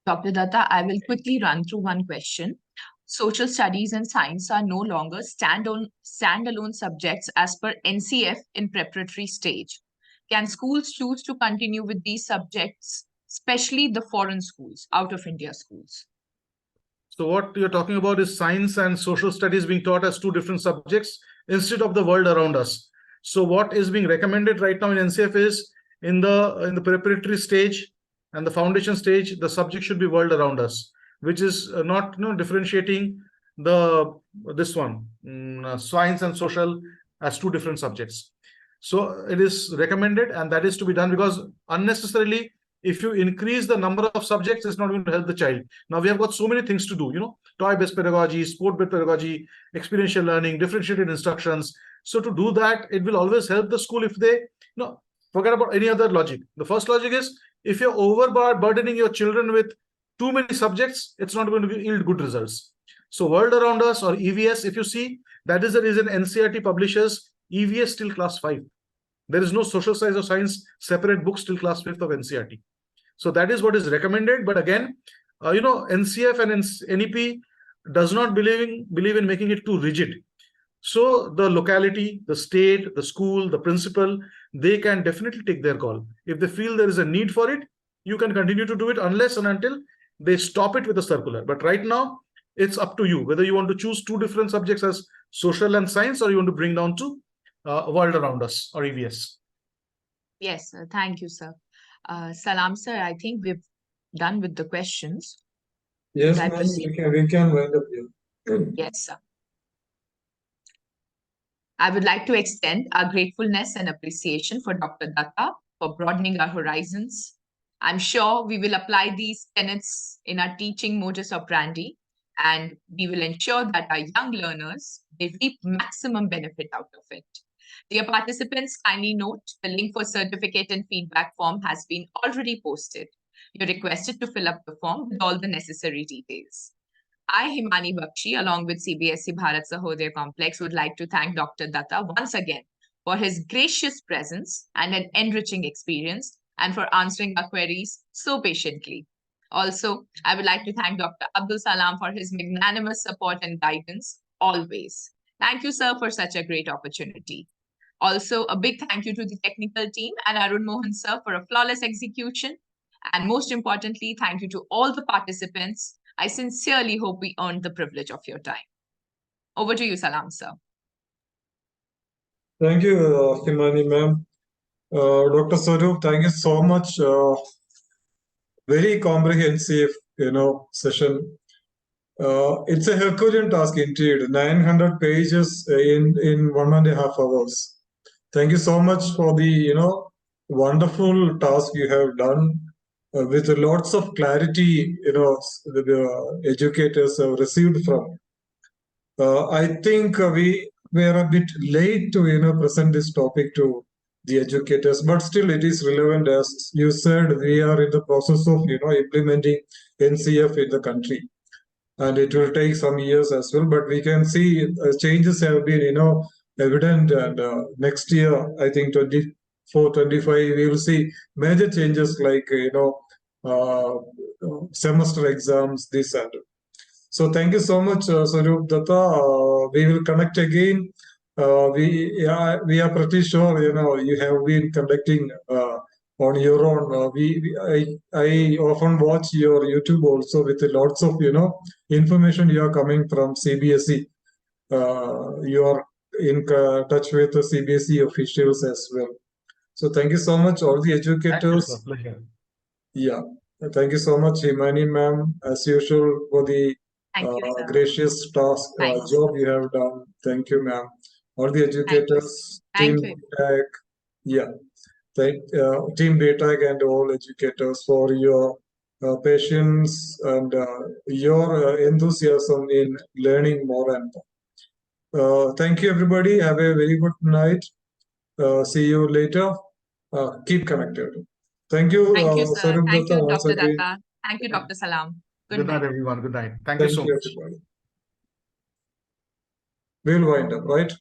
Dr. Datta, I will quickly run through one question. Social studies and science are no longer standalone subjects as per NCF in preparatory stage. Can schools choose to continue with these subjects, especially the foreign schools, out of India schools? So what you're talking about is science and social studies being taught as two different subjects instead of the world around us. So what is being recommended right now in NCF is in the preparatory stage and the foundation stage, the subject should be world around us, which is not differentiating science and social as two different subjects. So it is recommended, and that is to be done, because unnecessarily, if you increase the number of subjects, it's not going to help the child. Now we have got so many things to do, toy-based pedagogy, sport-based pedagogy, experiential learning, differentiated instructions. So to do that, it will always help the school if they, forget about any other logic. The first logic is, if you're overburdening your children with too many subjects, it's not going to yield good results. So world around us, or EVS, if you see, that is the reason NCERT publishes EVS till class 5. There is no social science or science separate books till class 5th of NCERT. So that is what is recommended. But again, NCF and NEP does not believe in making it too rigid. So the locality, the state, the school, the principal, they can definitely take their call. If they feel there is a need for it, you can continue to do it unless and until they stop it with a circular. But right now, it's up to you whether you want to choose two different subjects as social and science, or you want to bring down to world around us, or EVS. Yes, thank you, sir. Salam, sir, I think we've done with the questions. Yes, Should I ma'am, proceed? we can wind up here. Yes, sir. I would like to extend our gratefulness and appreciation for Dr. Datta for broadening our horizons. I'm sure we will apply these tenets in our teaching modus operandi, and we will ensure that our young learners, they reap maximum benefit out of it. Dear participants, kindly note the link for certificate and feedback form has been already posted. You're requested to fill up the form with all the necessary details. I, Himani Bakshi, along with CBSE Bharat Sahodaya Complex, would like to thank Dr. Datta once again for his gracious presence and an enriching experience, and for answering our queries so patiently. Also, I would like to thank Dr. Abdul Salam for his magnanimous support and guidance always. Thank you, sir, for such a great opportunity. Also, a big thank you to the technical team and Arun Mohan, sir, for a flawless execution. And most importantly, thank you to all the participants. I sincerely hope we earned the privilege of your time. Over to you, Salam, sir. Thank you, Himani ma'am. Dr. Swaroop, thank you so much. Very comprehensive, session. It's a Herculean task indeed. 900 pages in 1.5 hours. Thank you so much for the wonderful task you have done with lots of clarity. The educators have received from. I think we were a bit late to present this topic to the educators, but still it is relevant. As you said, we are in the process of implementing NCF in the country, and it will take some years as well. But we can see changes have been evident, and next year, I think 24-25, we will see major changes like semester exams, this and. So thank you so much, Swaroop Datta. We will connect again. We are pretty sure you have been conducting on your own. I often watch your YouTube also with lots of information you are coming from CBSE. You are in touch with the CBSE officials as well. So thank you so much, all the educators. Thank you, sir. Pleasure. Yeah, thank you so much, Himani ma'am, as usual, for the gracious task job you have done. Thank you, ma'am. All the educators, team BTAG, team BTAG and all educators for your patience and your enthusiasm in learning more and more. Thank you, everybody. Have a very good night. See you later. Keep connected. Thank you, sir. Thank you, Dr. again. Datta. Thank you, Dr. Salam. Good night, everyone. Good night. Thank you so much. Everybody. We'll wind up, right?